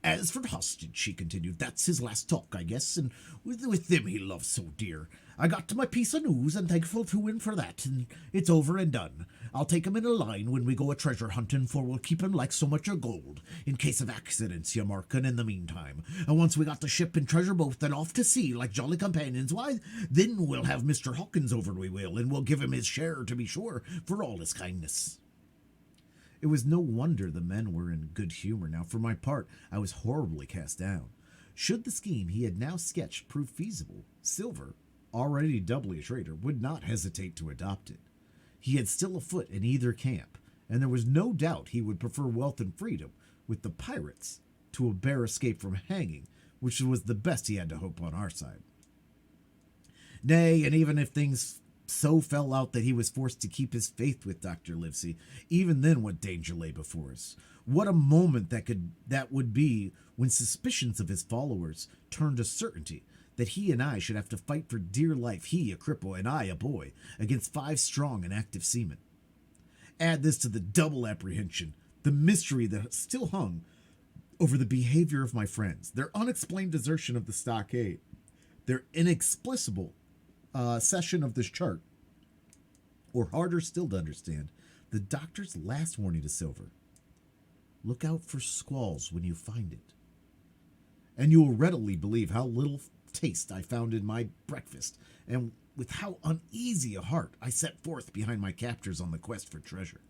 "As for the hostage," she continued, "that's his last talk, I guess, and with them he loves so dear. I got to my piece of news, and thankful to him for that, and it's over and done. I'll take him in a line when we go a treasure hunting, for we'll keep him like so much of gold, in case of accidents, you markin', in the meantime. And once we got the ship and treasure both and off to sea like jolly companions, why, then we'll have Mr. Hawkins over, we will, and we'll give him his share, to be sure, for all his kindness." It was no wonder the men were in good humor. Now, for my part, I was horribly cast down. Should the scheme he had now sketched prove feasible, Silver, already doubly a traitor, would not hesitate to adopt it. He had still a foot in either camp, and there was no doubt he would prefer wealth and freedom with the pirates to a bare escape from hanging, which was the best he had to hope on our side. Nay, and even if things so fell out that he was forced to keep his faith with Dr. Livesey, even then what danger lay before us? What a moment that would be when suspicions of his followers turned to certainty that he and I should have to fight for dear life, he a cripple and I a boy, against 5 strong and active seamen. Add this to the double apprehension, the mystery that still hung over the behavior of my friends, their unexplained desertion of the stockade, their inexplicable session of this chart, or harder still to understand, the doctor's last warning to Silver: "Look out for squalls when you find it." And you will readily believe how little taste I found in my breakfast, and with how uneasy a heart I set forth behind my captors on the quest for treasure.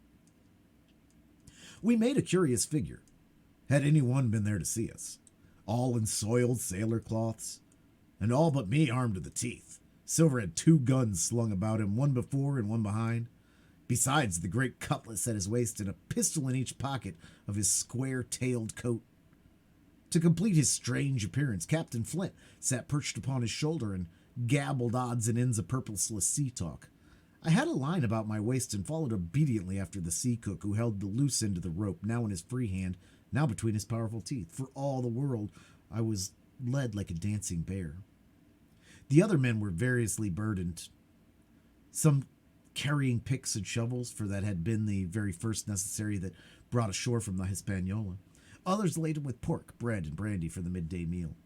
We made a curious figure, had anyone been there to see us, all in soiled sailor cloths, and all but me armed to the teeth. Silver had 2 guns slung about him, one before and one behind, besides the great cutlass at his waist and a pistol in each pocket of his square-tailed coat. To complete his strange appearance, Captain Flint sat perched upon his shoulder and gabbled odds and ends of purposeless sea talk. I had a line about my waist and followed obediently after the sea cook, who held the loose end of the rope, now in his free hand, now between his powerful teeth. For all the world, I was led like a dancing bear. The other men were variously burdened, some carrying picks and shovels, for that had been the very first necessary that brought ashore from the Hispaniola. Others laden with pork, bread, and brandy for the midday meal.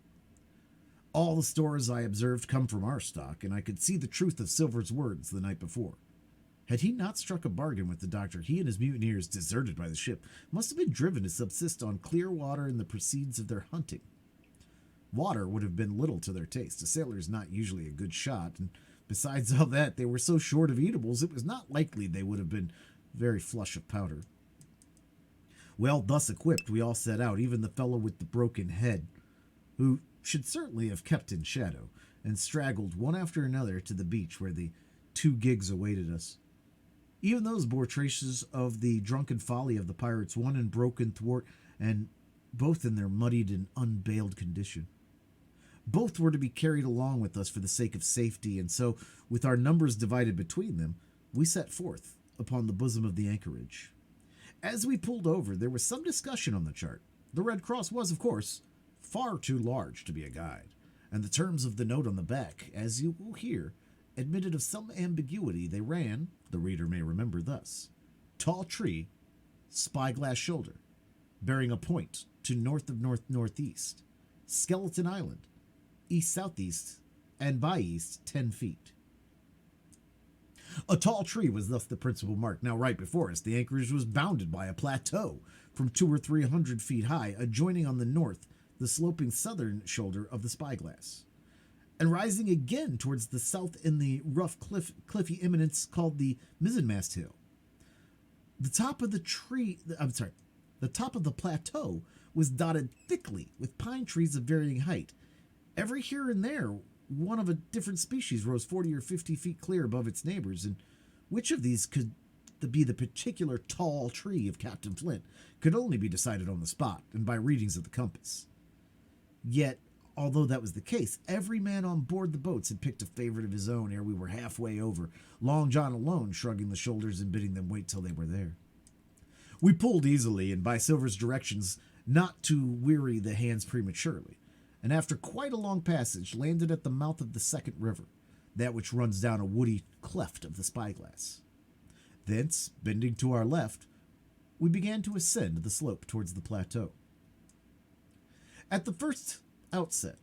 All the stores, I observed, come from our stock, and I could see the truth of Silver's words the night before. Had he not struck a bargain with the doctor, he and his mutineers, deserted by the ship, must have been driven to subsist on clear water and the proceeds of their hunting. Water would have been little to their taste. A sailor is not usually a good shot, and besides all that, they were so short of eatables, it was not likely they would have been very flush of powder. Well, thus equipped, we all set out, even the fellow with the broken head, who should certainly have kept in shadow, and straggled one after another to the beach where the 2 gigs awaited us. Even those bore traces of the drunken folly of the pirates, one in broken thwart, and both in their muddied and unbaled condition. Both were to be carried along with us for the sake of safety, and so, with our numbers divided between them, we set forth upon the bosom of the anchorage. As we pulled over, there was some discussion on the chart. The Red Cross was, of course, far too large to be a guide, and the terms of the note on the back, as you will hear, admitted of some ambiguity. They ran, the reader may remember, thus: Tall Tree, Spyglass Shoulder, bearing a point to north of north-northeast, Skeleton Island, east-southeast, and by east 10 feet. A tall tree was thus the principal mark. Now, right before us, the anchorage was bounded by a plateau from 200 or 300 feet high, adjoining on the north the sloping southern shoulder of the Spyglass. and rising again towards the south in the rough cliffy eminence called the Mizzenmast Hill. The top of the top of the plateau was dotted thickly with pine trees of varying height. Every here and there, one of a different species rose 40 or 50 feet clear above its neighbors, and which of these could be the particular tall tree of Captain Flint could only be decided on the spot and by readings of the compass. Yet, although that was the case, every man on board the boats had picked a favorite of his own ere we were halfway over, Long John alone shrugging the shoulders and bidding them wait till they were there. We pulled easily, and by Silver's directions, not to weary the hands prematurely, and after quite a long passage landed at the mouth of the second river, that which runs down a woody cleft of the spyglass. Thence, bending to our left, we began to ascend the slope towards the plateau. At the first outset,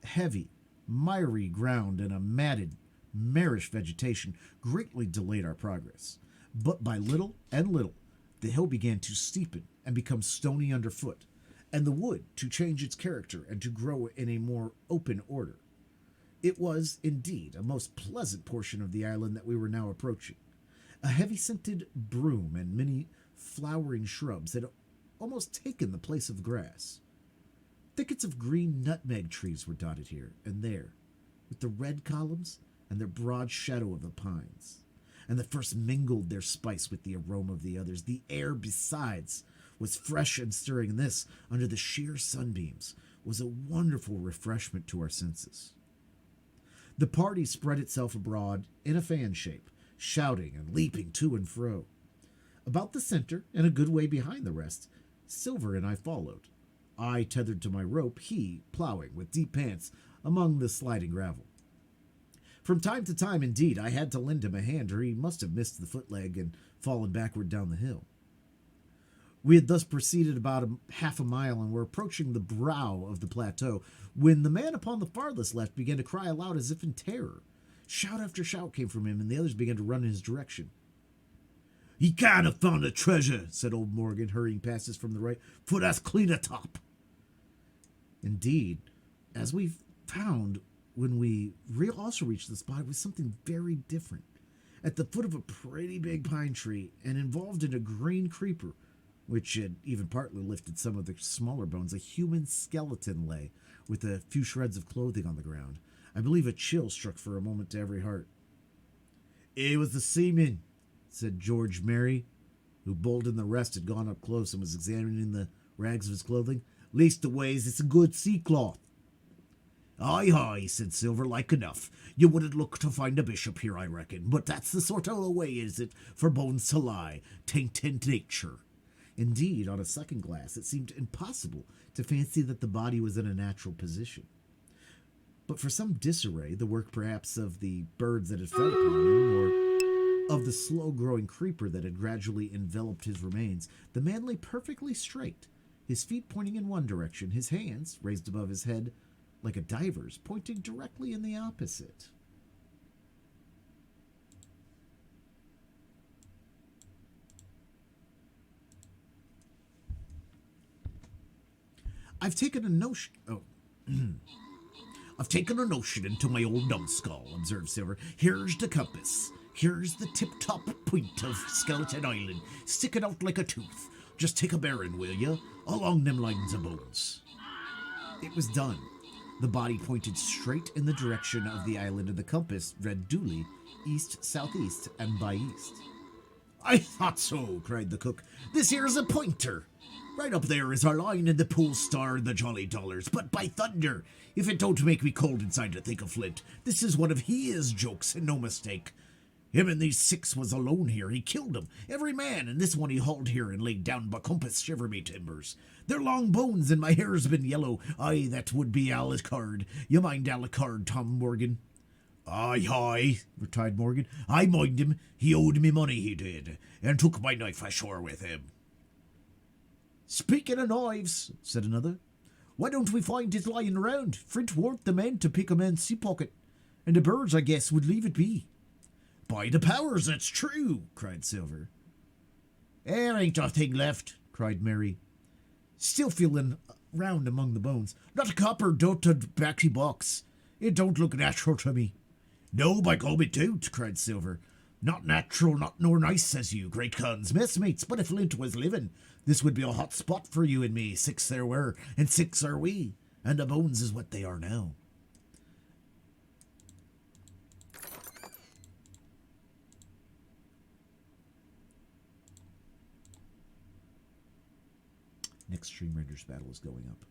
heavy, miry ground and a matted, marish vegetation greatly delayed our progress, but by little and little the hill began to steepen and become stony underfoot, and the wood to change its character and to grow in a more open order. It was, indeed, a most pleasant portion of the island that we were now approaching. A heavy-scented broom and many flowering shrubs had almost taken the place of grass. Thickets of green nutmeg trees were dotted here and there, with the red columns and their broad shadow of the pines, and the first mingled their spice with the aroma of the others. The air, besides, was fresh and stirring, and this, under the sheer sunbeams, was a wonderful refreshment to our senses. The party spread itself abroad in a fan shape, shouting and leaping to and fro. About the center, and a good way behind the rest, Silver and I followed, I tethered to my rope, he plowing with deep pants among the sliding gravel. From time to time, indeed, I had to lend him a hand, or he must have missed the footleg and fallen backward down the hill. We had thus proceeded about half a mile and were approaching the brow of the plateau when the man upon the farthest left began to cry aloud as if in terror. Shout after shout came from him, and the others began to run in his direction. "He can't have found the treasure," said old Morgan, hurrying past us from the right, "for that's clean atop." Indeed, as we found when we also reached the spot, it was something very different. At the foot of a pretty big pine tree, and involved in a green creeper, which had even partly lifted some of the smaller bones, a human skeleton lay, with a few shreds of clothing on the ground. I believe a chill struck for a moment to every heart. "It was the seaman," said George Merry, who bolted the rest had gone up close and was examining the rags of his clothing. "Leastways, it's a good sea cloth." "Aye, aye," said Silver, "like enough. You wouldn't look to find a bishop here, I reckon, but that's the sort of a way, is it, for bones to lie, taint in nature." Indeed, on a second glass, it seemed impossible to fancy that the body was in a natural position. But for some disarray, the work perhaps of the birds that had fed upon him, or of the slow-growing creeper that had gradually enveloped his remains, the man lay perfectly straight, his feet pointing in one direction, his hands, raised above his head like a diver's, pointing directly in the opposite. I've taken a notion into my old numbskull," observed Silver. "Here's the compass. Here's the tip-top point of Skeleton Island, sticking out like a tooth. Just take a bearing, will you, along them lines of bones." It was done. The body pointed straight in the direction of the island, and the compass read duly east-southeast and by east. "I thought so," cried the cook. "This here's a pointer. Right up there is our line and the Pole Star and the Jolly Dollars. But by thunder, if it don't make me cold inside to think of Flint, this is one of his jokes and no mistake. Him and these 6 was alone here. He killed 'em, every man, and this one he hauled here and laid down by compass, shiver me timbers. They're long bones, and my hair's been yellow. Aye, that would be Alucard. You mind Alucard, Tom Morgan?" "Aye, aye," replied Morgan. "I mind him. He owed me money, he did, and took my knife ashore with him." "Speaking of knives," said another, "why don't we find it lying around? Flint warn't the man to pick a man's sea pocket, and the birds, I guess, would leave it be." "By the powers, that's true," cried Silver. "There ain't a thing left," cried Mary, still feeling round among the bones. "Not a copper dotted backy box. It don't look natural to me. No, by God, it don't, cried Silver. Not natural, not nor nice, says you, great guns, messmates, but if Flint was living, this would be a hot spot for you and me. 6 there were, and 6 are we, and the bones is what they are now. Next Stream Rangers battle is going up.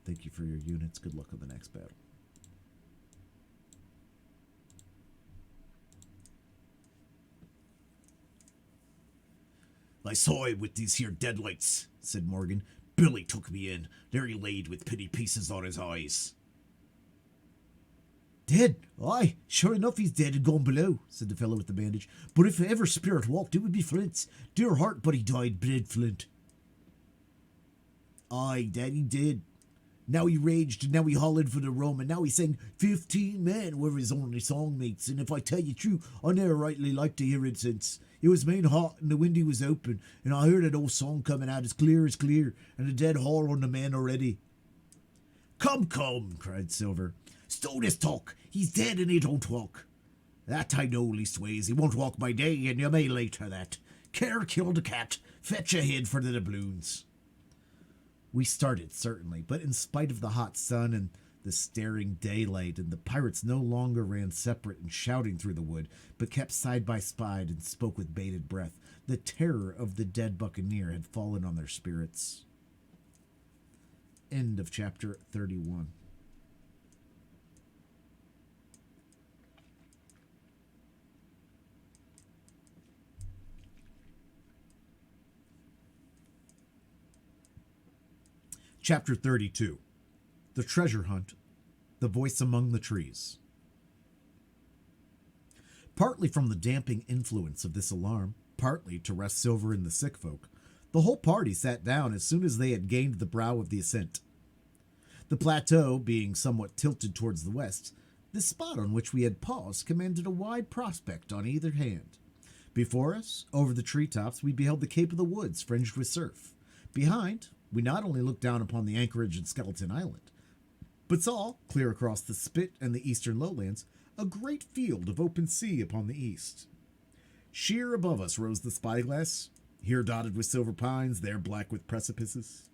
Thank you for your units. Good luck on the next battle. I saw him with these here deadlights, said Morgan. Billy took me in. There he laid with penny pieces on his eyes. Dead? Aye, sure enough he's dead and gone below, said the fellow with the bandage. But if ever spirit walked, it would be Flint's. Dear heart, but he died, dead Flint. Aye, that he did. Now he raged, and now he hollered for the rum, and now he sang 15 men were his only songmates, and if I tell you true, I never rightly liked to hear it since. It was main hot, and the windy was open, and I heard that old song coming out as clear, and a dead whore on the man already. Come, cried Silver. Stow this talk. He's dead and he don't walk. That I know, leastways. He won't walk by day, and you may later that. Care killed the cat. Fetch a head for the doubloons. We started, certainly, but in spite of the hot sun and the staring daylight, and the pirates no longer ran separate and shouting through the wood, but kept side by side and spoke with bated breath, the terror of the dead buccaneer had fallen on their spirits. End of chapter 31. Chapter 32. The Treasure Hunt. The Voice Among the Trees. Partly from the damping influence of this alarm, partly to rest Silver and the sick folk, the whole party sat down as soon as they had gained the brow of the ascent. The plateau being somewhat tilted towards the west, the spot on which we had paused commanded a wide prospect on either hand. Before us, over the treetops, we beheld the Cape of the Woods fringed with surf. Behind, we not only looked down upon the anchorage in Skeleton Island, but saw, clear across the Spit and the eastern lowlands, a great field of open sea upon the east. Sheer above us rose the Spyglass, here dotted with silver pines, there black with precipices.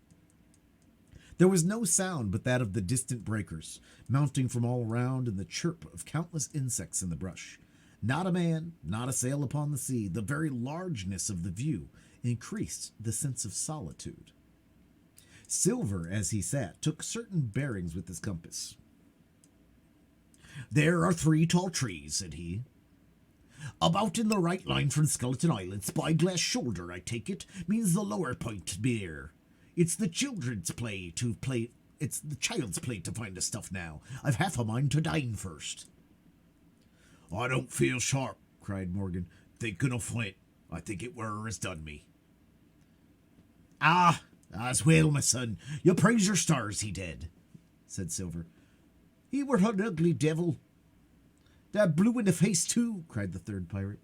There was no sound but that of the distant breakers, mounting from all around, and the chirp of countless insects in the brush. Not a man, not a sail upon the sea. The very largeness of the view increased the sense of solitude. Silver, as he sat, took certain bearings with his compass. There are 3 tall trees, said he. About in the right line from Skeleton Island, Spyglass Shoulder, I take it, means the lower point beer. It's the child's play to find the stuff now. I've half a mind to dine first. I don't feel sharp, cried Morgan. Thinking of Flint. I think it were as done me. Ah, as well, my son. You praise your stars he did, said Silver. He were an ugly devil. That blue in the face, too, cried the third pirate.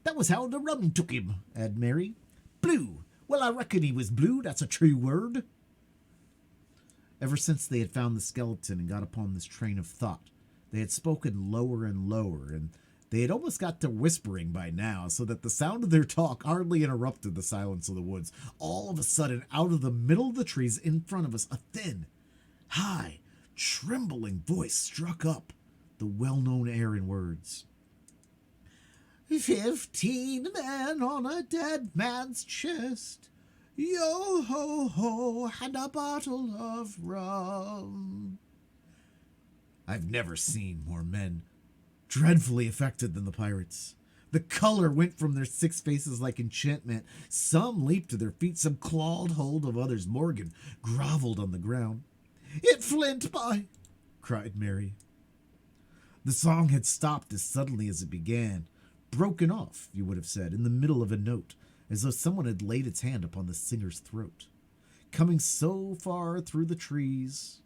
That was how the rum took him, added Mary. Blue. Well, I reckon he was blue. That's a true word. Ever since they had found the skeleton and got upon this train of thought, they had spoken lower and lower, and they had almost got to whispering by now, so that the sound of their talk hardly interrupted the silence of the woods. All of a sudden, out of the middle of the trees in front of us, a thin, high, trembling voice struck up the well-known air in words. 15 men on a dead man's chest, yo-ho-ho, and a bottle of rum. I've never seen more men dreadfully affected than the pirates. The color went from their 6 faces like enchantment. Some leaped to their feet, some clawed hold of others. Morgan groveled on the ground. It Flint by, cried Mary. The song had stopped as suddenly as it began, broken off, you would have said, in the middle of a note, as though someone had laid its hand upon the singer's throat. Coming so far through the trees,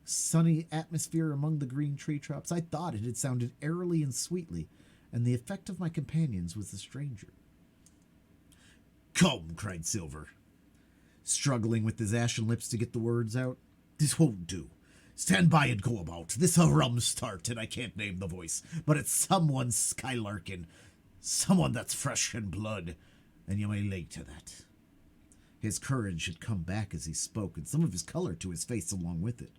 sunny atmosphere among the green tree tops, I thought it had sounded airily and sweetly, and the effect of my companions was the stranger. Come, cried Silver. struggling with his ashen lips to get the words out. "This won't do. Stand by and go about. This a rum start, and I can't name the voice, but it's someone skylarking. Someone that's fresh in blood, and you may lay to that." His courage had come back as he spoke, and some of his color to his face along with it.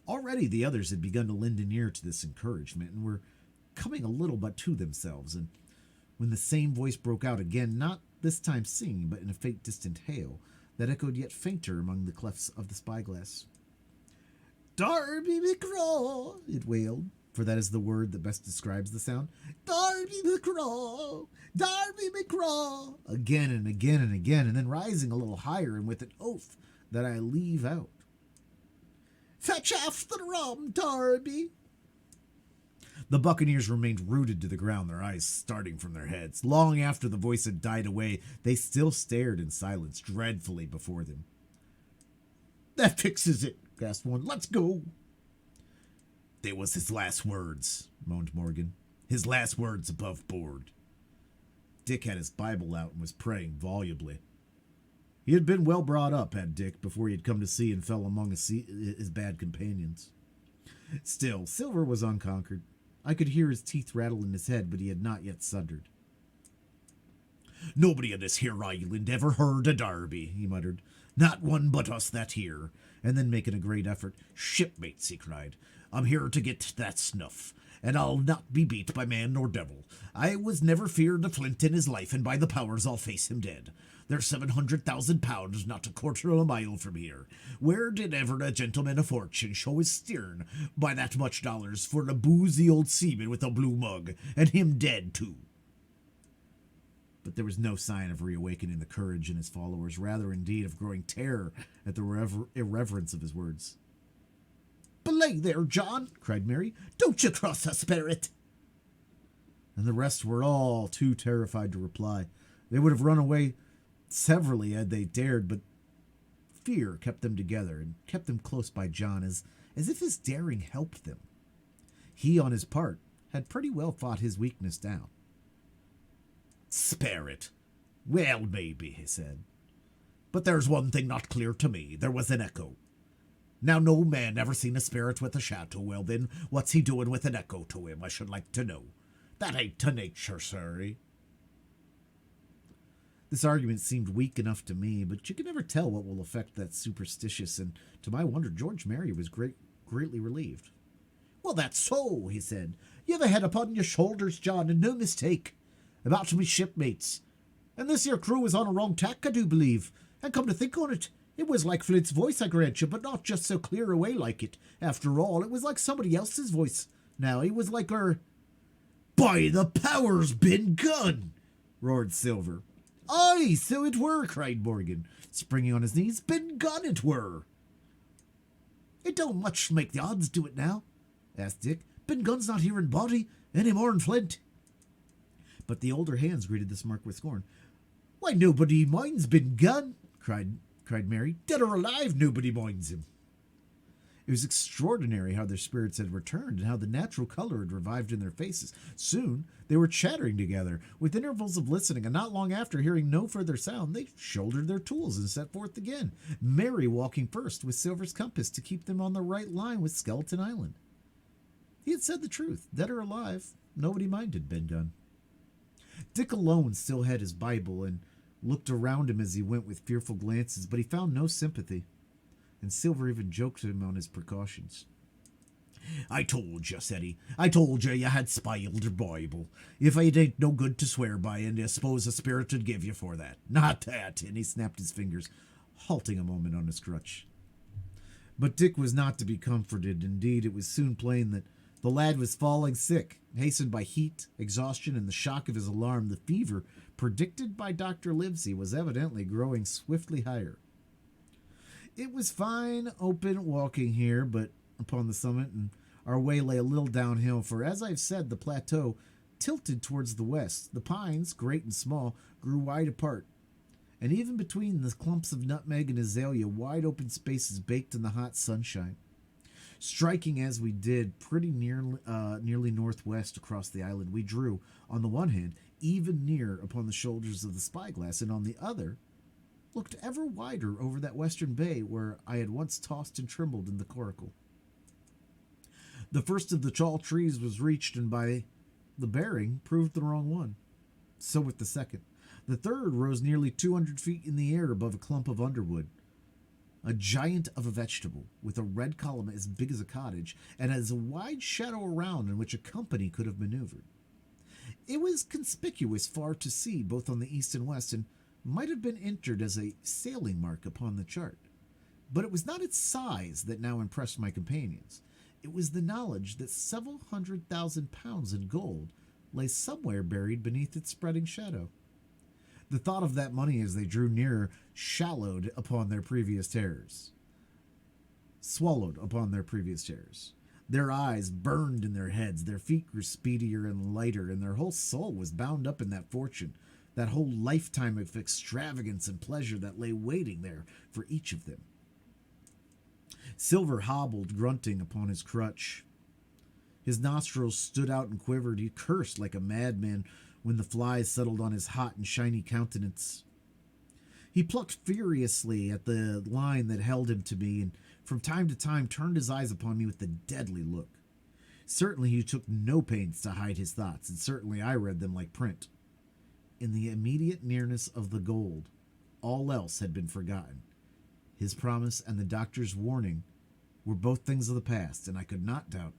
Already the others had begun to lend an ear to this encouragement, and were coming a little but to themselves, and when the same voice broke out again, not this time singing, but in a faint distant hail that echoed yet fainter among the clefts of the spyglass. "Darby McCraw," it wailed, for that is the word that best describes the sound. "Darby McCraw, Darby McCraw," again and again and again, and then rising a little higher and with an oath that I leave out. "Fetch off the rum, Darby." The buccaneers remained rooted to the ground, their eyes starting from their heads. Long after the voice had died away, they still stared in silence dreadfully before them. "That fixes it," gasped one. "Let's go." "They was his last words," moaned Morgan. "His last words above board." Dick had his Bible out and was praying volubly. He had been well brought up, had Dick, before he had come to sea and fell among his bad companions. Still, Silver was unconquered. I could hear his teeth rattle in his head, but he had not yet sundered. "Nobody on this here island ever heard of Darby," he muttered. "Not one but us that here." And then, making a great effort, "Shipmates," he cried, "I'm here to get that snuff, and I'll not be beat by man nor devil. I was never feared a flint in his life, and by the powers I'll face him dead. There's 700,000 pounds not a quarter of a mile from here. Where did ever a gentleman of fortune show his stern by that much dollars for a boozy old seaman with a blue mug, and him dead too?" But there was no sign of reawakening the courage in his followers, rather indeed of growing terror at the irreverence of his words. "Belay there, John," cried Mary. "Don't you cross a spirit." And the rest were all too terrified to reply. They would have run away severally had they dared, but fear kept them together and kept them close by John, as if his daring helped them. He, on his part, had pretty well fought his weakness down. "Spare it. Well, maybe," he said. "But there's one thing not clear to me. There was an echo. Now, no man ever seen a spirit with a shadow. Well, then, what's he doing with an echo to him, I should like to know. That ain't to nature, sir." This argument seemed weak enough to me, but you can never tell what will affect that superstitious, and to my wonder, George Merry was greatly relieved. "Well, that's so," he said. "You've a head upon your shoulders, John, and no mistake. About to be shipmates. And this here crew was on a wrong tack, I do believe. And come to think on it, it was like Flint's voice, I grant you, but not just so clear away like it. After all, it was like somebody else's voice. Now, he was like "By the powers, been gun!" roared Silver. "Aye, so it were," cried Morgan, springing on his knees. "Been gun it were." "It don't much make the odds do it now," asked Dick. "Been gun's not here in body, any more'n Flint." But the older hands greeted this remark with scorn. "Why, nobody minds Been gun," cried Mary. "Dead or alive, nobody minds him." It was extraordinary how their spirits had returned and how the natural color had revived in their faces. Soon they were chattering together, with intervals of listening, and not long after, hearing no further sound, they shouldered their tools and set forth again, Mary walking first with Silver's compass to keep them on the right line with Skeleton Island. He had said the truth. Dead or alive, nobody minded Ben Gunn. Dick alone still had his Bible and looked around him as he went with fearful glances, but he found no sympathy, and Silver even joked him on his precautions. "I told you," said he. "I told you had spiled your Bible. If it ain't no good to swear by, and you suppose a spirit would give you for that. Not that," and he snapped his fingers, halting a moment on his crutch. But Dick was not to be comforted. Indeed, it was soon plain that the lad was falling sick, hastened by heat, exhaustion, and the shock of his alarm. The fever, predicted by Dr. Livesey, was evidently growing swiftly higher. It was fine, open walking here, but upon the summit, and our way lay a little downhill, for, as I've said, the plateau tilted towards the west. The pines, great and small, grew wide apart, and even between the clumps of nutmeg and azalea, wide open spaces baked in the hot sunshine. Striking as we did pretty nearly northwest across the island, we drew, on the one hand, even near upon the shoulders of the spyglass, and on the other, looked ever wider over that western bay where I had once tossed and trembled in the coracle. The first of the tall trees was reached, and by the bearing proved the wrong one. So with the second. The third rose nearly 200 feet in the air above a clump of underwood. A giant of a vegetable, with a red column as big as a cottage, and as a wide shadow around in which a company could have maneuvered. It was conspicuous far to sea, both on the east and west, and might have been entered as a sailing mark upon the chart. But it was not its size that now impressed my companions. It was the knowledge that several 100,000 pounds in gold lay somewhere buried beneath its spreading shadow. The thought of that money as they drew nearer swallowed upon their previous terrors. Their eyes burned in their heads, their feet grew speedier and lighter, and their whole soul was bound up in that fortune, that whole lifetime of extravagance and pleasure that lay waiting there for each of them. Silver hobbled, grunting, upon his crutch. His nostrils stood out and quivered. He cursed like a madman when the flies settled on his hot and shiny countenance. He plucked furiously at the line that held him to me, and from time to time turned his eyes upon me with a deadly look. Certainly he took no pains to hide his thoughts, and certainly I read them like print. In the immediate nearness of the gold, all else had been forgotten. His promise and the doctor's warning were both things of the past, and I could not doubt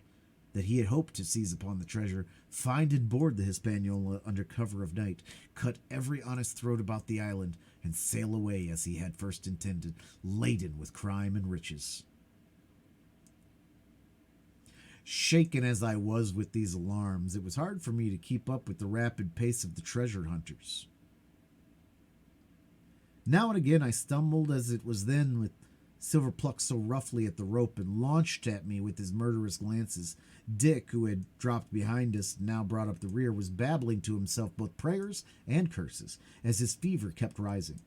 that he had hoped to seize upon the treasure, find and board the Hispaniola under cover of night, cut every honest throat about the island, and sail away as he had first intended, laden with crime and riches. Shaken as I was with these alarms, it was hard for me to keep up with the rapid pace of the treasure hunters. Now and again I stumbled, as it was then, with Silver plucked so roughly at the rope and launched at me with his murderous glances. Dick, who had dropped behind us and now brought up the rear, was babbling to himself both prayers and curses as his fever kept rising.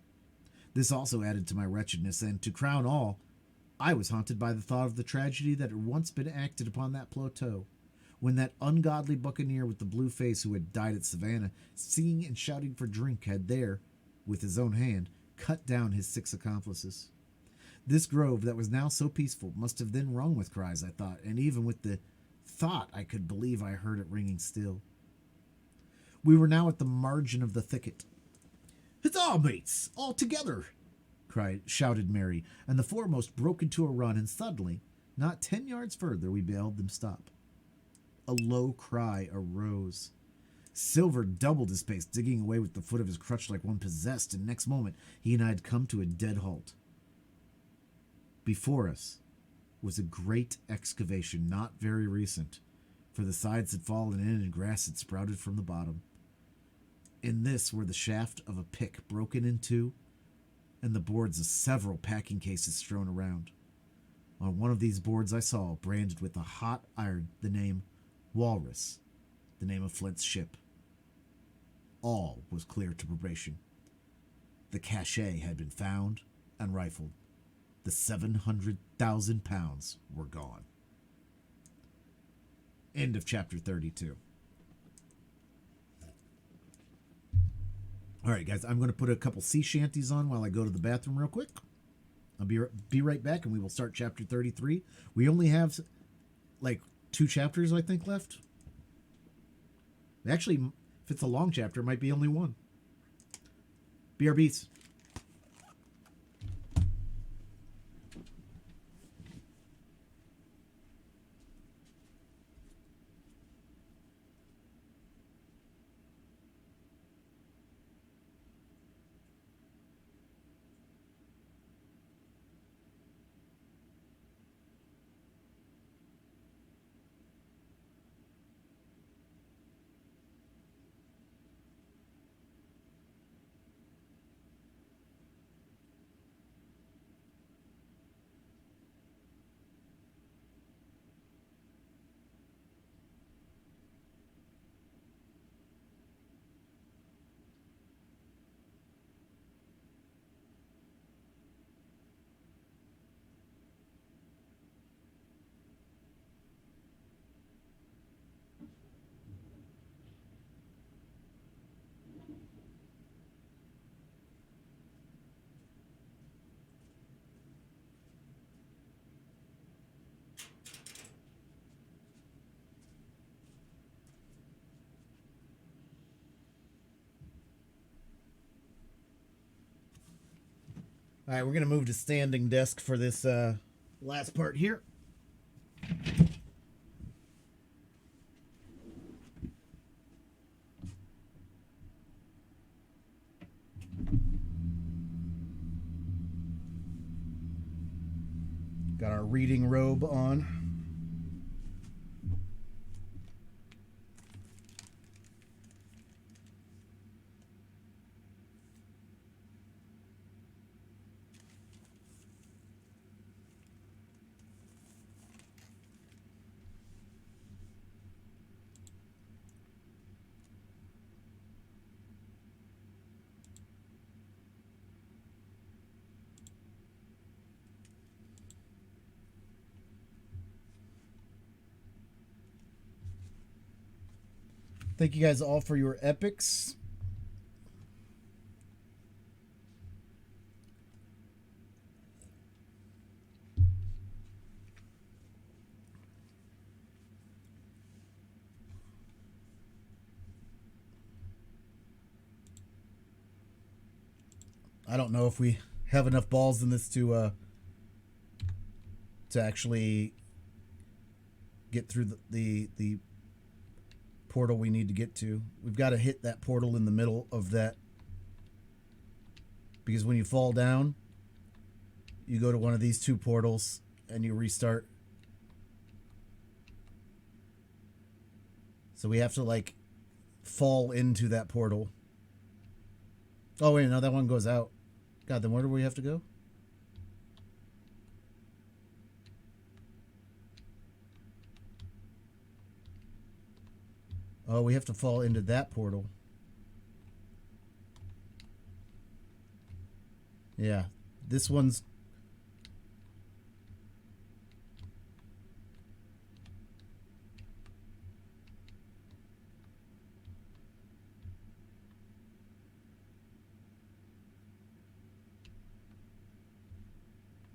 This also added to my wretchedness, and to crown all, I was haunted by the thought of the tragedy that had once been acted upon that plateau, when that ungodly buccaneer with the blue face who had died at Savannah, singing and shouting for drink, had there, with his own hand, cut down his 6 accomplices. This grove that was now so peaceful must have then rung with cries, I thought, and even with the thought I could believe I heard it ringing still. We were now at the margin of the thicket. "Huzzah, mates! All together!" shouted Mary, and the foremost broke into a run, and suddenly, not 10 yards further, we beheld them stop. A low cry arose. Silver doubled his pace, digging away with the foot of his crutch like one possessed, and next moment he and I had come to a dead halt. Before us was a great excavation, not very recent, for the sides had fallen in and grass had sprouted from the bottom. In this were the shaft of a pick broken in two, and the boards of several packing cases strewn around. On one of these boards I saw, branded with a hot iron, the name Walrus, the name of Flint's ship. All was clear to probation. The cachet had been found and rifled. The 700,000 pounds were gone. End of chapter 32. All right, guys, I'm going to put a couple sea shanties on while I go to the bathroom real quick. I'll be right back, and we will start chapter 33. We only have like 2 chapters, I think, left. Actually, if it's a long chapter, it might be only 1. BRBs. All right, we're going to move to standing desk for this last part here. Got our reading robe on. Thank you guys all for your epics. I don't know if we have enough balls in this to actually get through the portal we need to get to. We've got to hit that portal in the middle of that, because when you fall down, you go to one of these two portals and you restart. So we have to like fall into that portal. Oh wait, no, that one goes out. God, then where do we have to go? Oh, we have to fall into that portal. Yeah, this one's...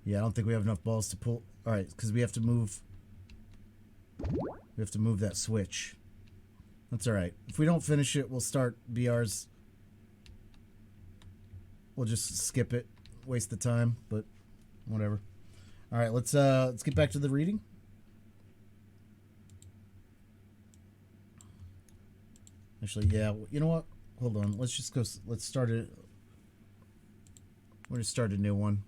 Yeah, I don't think we have enough balls to pull. All right, because we have to move. We have to move that switch. That's all right. If we don't finish it, we'll start BRs. We'll just skip it, waste the time, but whatever. All right, let's get back to the reading. Actually, yeah. You know what? Hold on. Let's just go. Let's start it. We're gonna start a new one.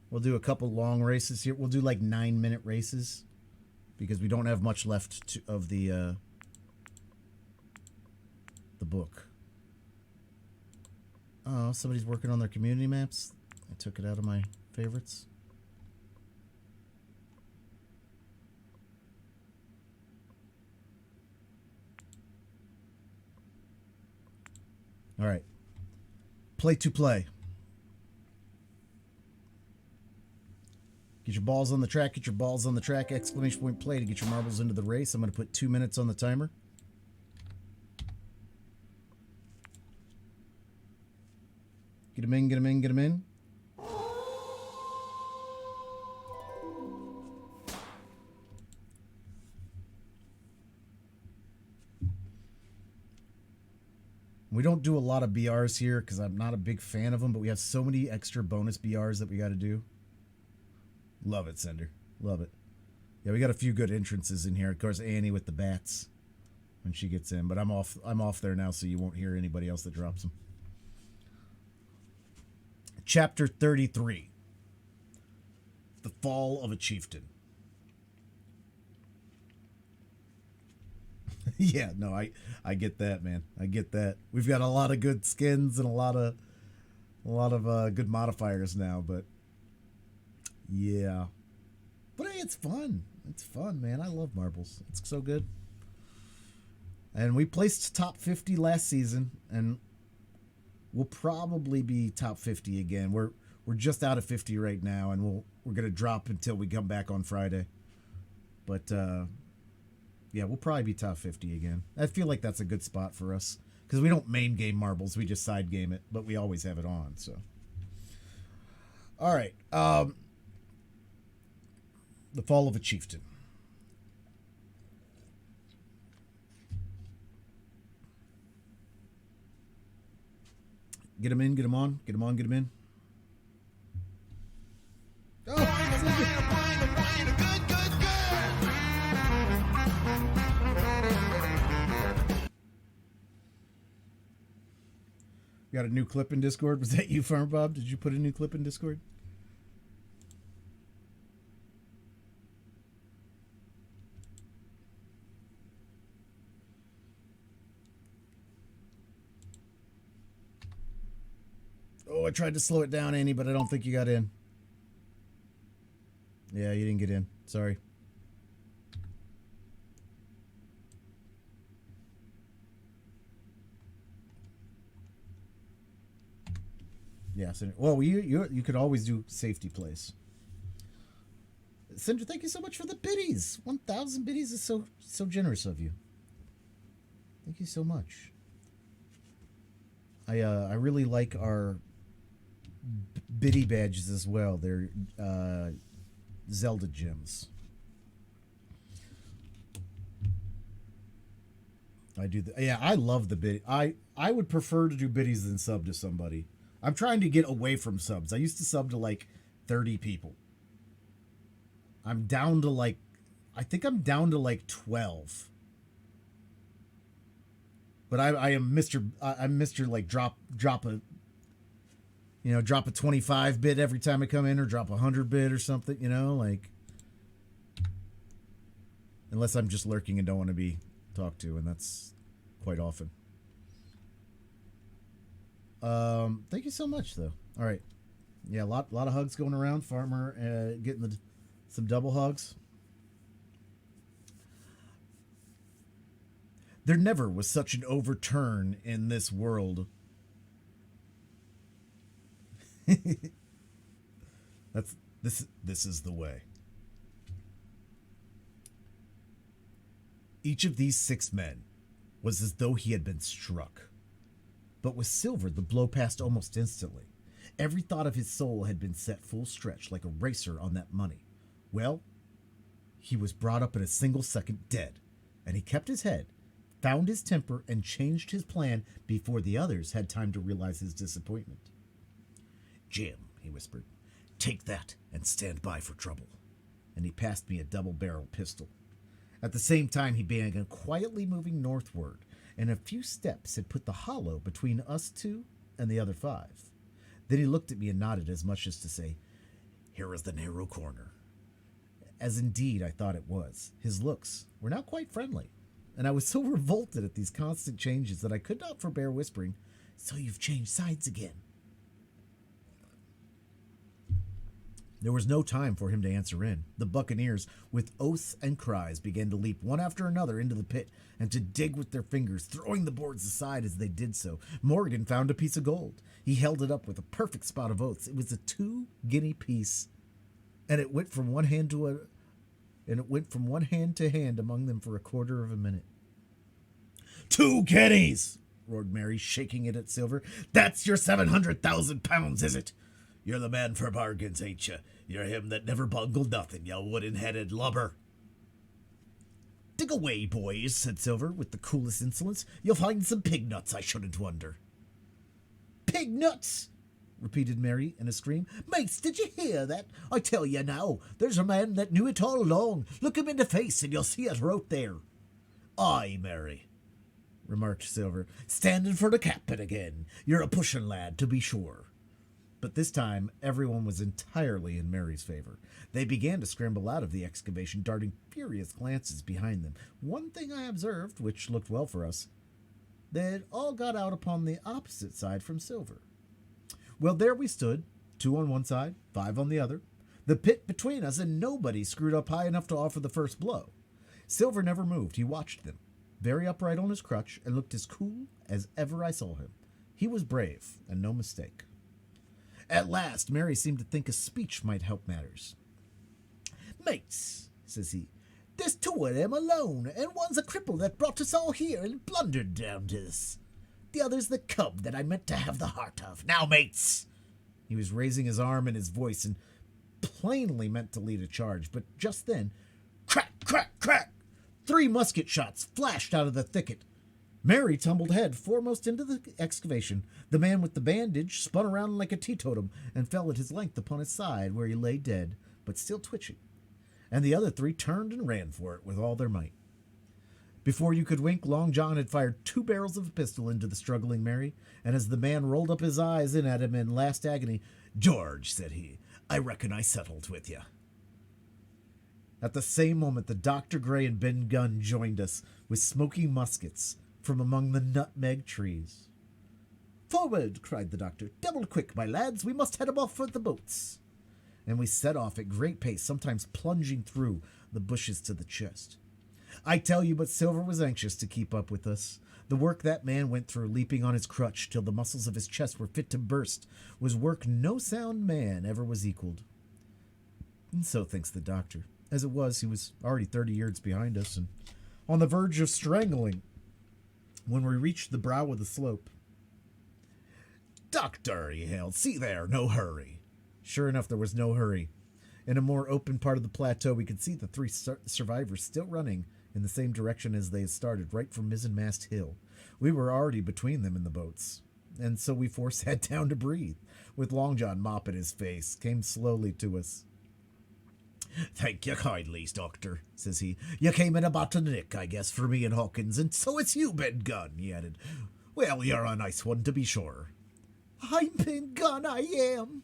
We'll do a couple long races here. We'll do like 9-minute races because we don't have much left of the book. Oh, somebody's working on their community maps. I took it out of my favorites. All right. Play to play. Get your balls on the track. Get your balls on the track. Exclamation point play to get your marbles into the race. I'm going to put 2 minutes on the timer. Get them in, get them in, get them in. We don't do a lot of BRs here because I'm not a big fan of them, but we have so many extra bonus BRs that we got to do. Love it, Sender. Love it. Yeah, we got a few good entrances in here. Of course, Annie with the bats when she gets in, but I'm off there now, so you won't hear anybody else that drops them. Chapter 33. The Fall of a Chieftain. Yeah, no, I get that, man. I get that. We've got a lot of good skins and a lot of good modifiers now, but yeah. But hey, it's fun. It's fun, man. I love marbles. It's so good. And we placed top 50 last season, and we'll probably be top 50 again. We're just out of 50 right now, and we're gonna drop until we come back on Friday. But yeah, we'll probably be top 50 again. I feel like that's a good spot for us because we don't main game marbles, we just side game it, but we always have it on. So, all right, The Fall of a Chieftain. Get him in, get him on, get him on, get him in. Got a new clip in Discord? Was that you, Farm Bob? Did you put a new clip in Discord? Oh, I tried to slow it down, Annie, but I don't think you got in. Yeah, you didn't get in. Sorry. Yeah, well, you could always do safety place. Cinder, thank you so much for the biddies. 1,000 biddies is so generous of you. Thank you so much. I really like our biddy badges as well. They're Zelda gems. I love the bid. I would prefer to do biddies than sub to somebody. I'm trying to get away from subs. I used to sub to like 30 people. I'm down to like, I think I'm down to like 12. But I am Mr. I'm Mr. like drop a, drop a 25 bit every time I come in, or drop a 100 bit or something, like, unless I'm just lurking and don't want to be talked to, and that's quite often. Thank you so much, though. All right. Yeah, a lot of hugs going around. Farmer getting some double hugs. There never was such an overturn in this world. This is the way. Each of these 6 men was as though he had been struck. But with Silver, the blow passed almost instantly. Every thought of his soul had been set full stretch like a racer on that money. Well, he was brought up in a single second dead, and he kept his head, found his temper, and changed his plan before the others had time to realize his disappointment. "Jim," he whispered, "take that and stand by for trouble." And he passed me a double-barrel pistol. At the same time, he began quietly moving northward, and a few steps had put the hollow between us 2 and the other 5. Then he looked at me and nodded, as much as to say, "Here is the narrow corner." As indeed I thought it was. His looks were now quite friendly, and I was so revolted at these constant changes that I could not forbear whispering, "So you've changed sides again." There was no time for him to answer in. The buccaneers, with oaths and cries, began to leap one after another into the pit and to dig with their fingers, throwing the boards aside as they did so. Morgan found a piece of gold. He held it up with a perfect spout of oaths. It was a 2-guinea piece, and it went from one hand to hand among them for a quarter of a minute. "2 guineas!" roared Mary, shaking it at Silver. "That's your 700,000 pounds, is it? You're the man for bargains, ain't you? You're him that never bungled nothing, you wooden-headed lubber." "Dig away, boys," said Silver, with the coolest insolence. "You'll find some pig nuts, I shouldn't wonder." "Pig nuts!" repeated Mary in a scream. "Mates, did you hear that? I tell you now, there's a man that knew it all along. Look him in the face and you'll see it right there." "Aye, Mary," remarked Silver, "standing for the captain again. You're a pushing lad, to be sure." But this time, everyone was entirely in Mary's favor. They began to scramble out of the excavation, darting furious glances behind them. One thing I observed, which looked well for us, they had all got out upon the opposite side from Silver. Well, there we stood, 2 on one side, 5 on the other, the pit between us, and nobody screwed up high enough to offer the first blow. Silver never moved. He watched them, very upright on his crutch, and looked as cool as ever I saw him. He was brave, and no mistake. At last, Mary seemed to think a speech might help matters. "Mates," says he, "there's 2 of them alone, and one's a cripple that brought us all here and blundered down to this. The other's the cub that I meant to have the heart of. Now, mates!" He was raising his arm and his voice, and plainly meant to lead a charge, but just then, crack, crack, crack, 3 musket shots flashed out of the thicket. Mary tumbled head foremost into the excavation. The man with the bandage spun around like a teetotum and fell at his length upon his side, where he lay dead, but still twitching. And the other three turned and ran for it with all their might. Before you could wink, Long John had fired 2 barrels of a pistol into the struggling Mary, and as the man rolled up his eyes in at him in last agony, "George," said he, "I reckon I settled with you." At the same moment, the Dr. Gray and Ben Gunn joined us with smoking muskets from among the nutmeg trees. "Forward!" cried the doctor. "Double quick, my lads. We must head 'em off for the boats." And we set off at great pace, sometimes plunging through the bushes to the chest. I tell you, but Silver was anxious to keep up with us. The work that man went through, leaping on his crutch till the muscles of his chest were fit to burst, was work no sound man ever was equaled. And so thinks the doctor. As it was, he was already 30 yards behind us and on the verge of strangling when we reached the brow of the slope. "Doctor," he hailed, "see there, no hurry." Sure enough, there was no hurry. In a more open part of the plateau, we could see the 3 survivors still running in the same direction as they had started, right from Mizzenmast Hill. We were already between them and the boats, and so we 4 sat down to breathe, with Long John mopping his face, came slowly to us. "Thank you kindly, Doctor," says he. "You came in about a nick, I guess, for me and Hawkins, and so it's you, Ben Gunn," he added. "Well, you're a nice one, to be sure." "I'm Ben Gunn, I am,"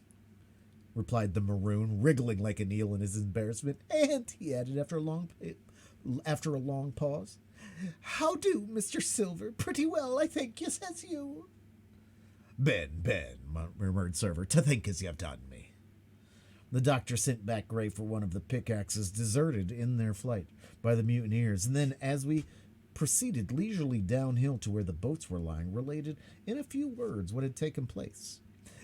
replied the maroon, wriggling like an eel in his embarrassment. "And," he added after a long pause, "how do, Mr. Silver? Pretty well, I think, yes, as you." Ben," murmured Silver, "to think as you've done me." The doctor sent back Gray for one of the pickaxes deserted in their flight by the mutineers, and then, as we proceeded leisurely downhill to where the boats were lying, related in a few words what had taken place.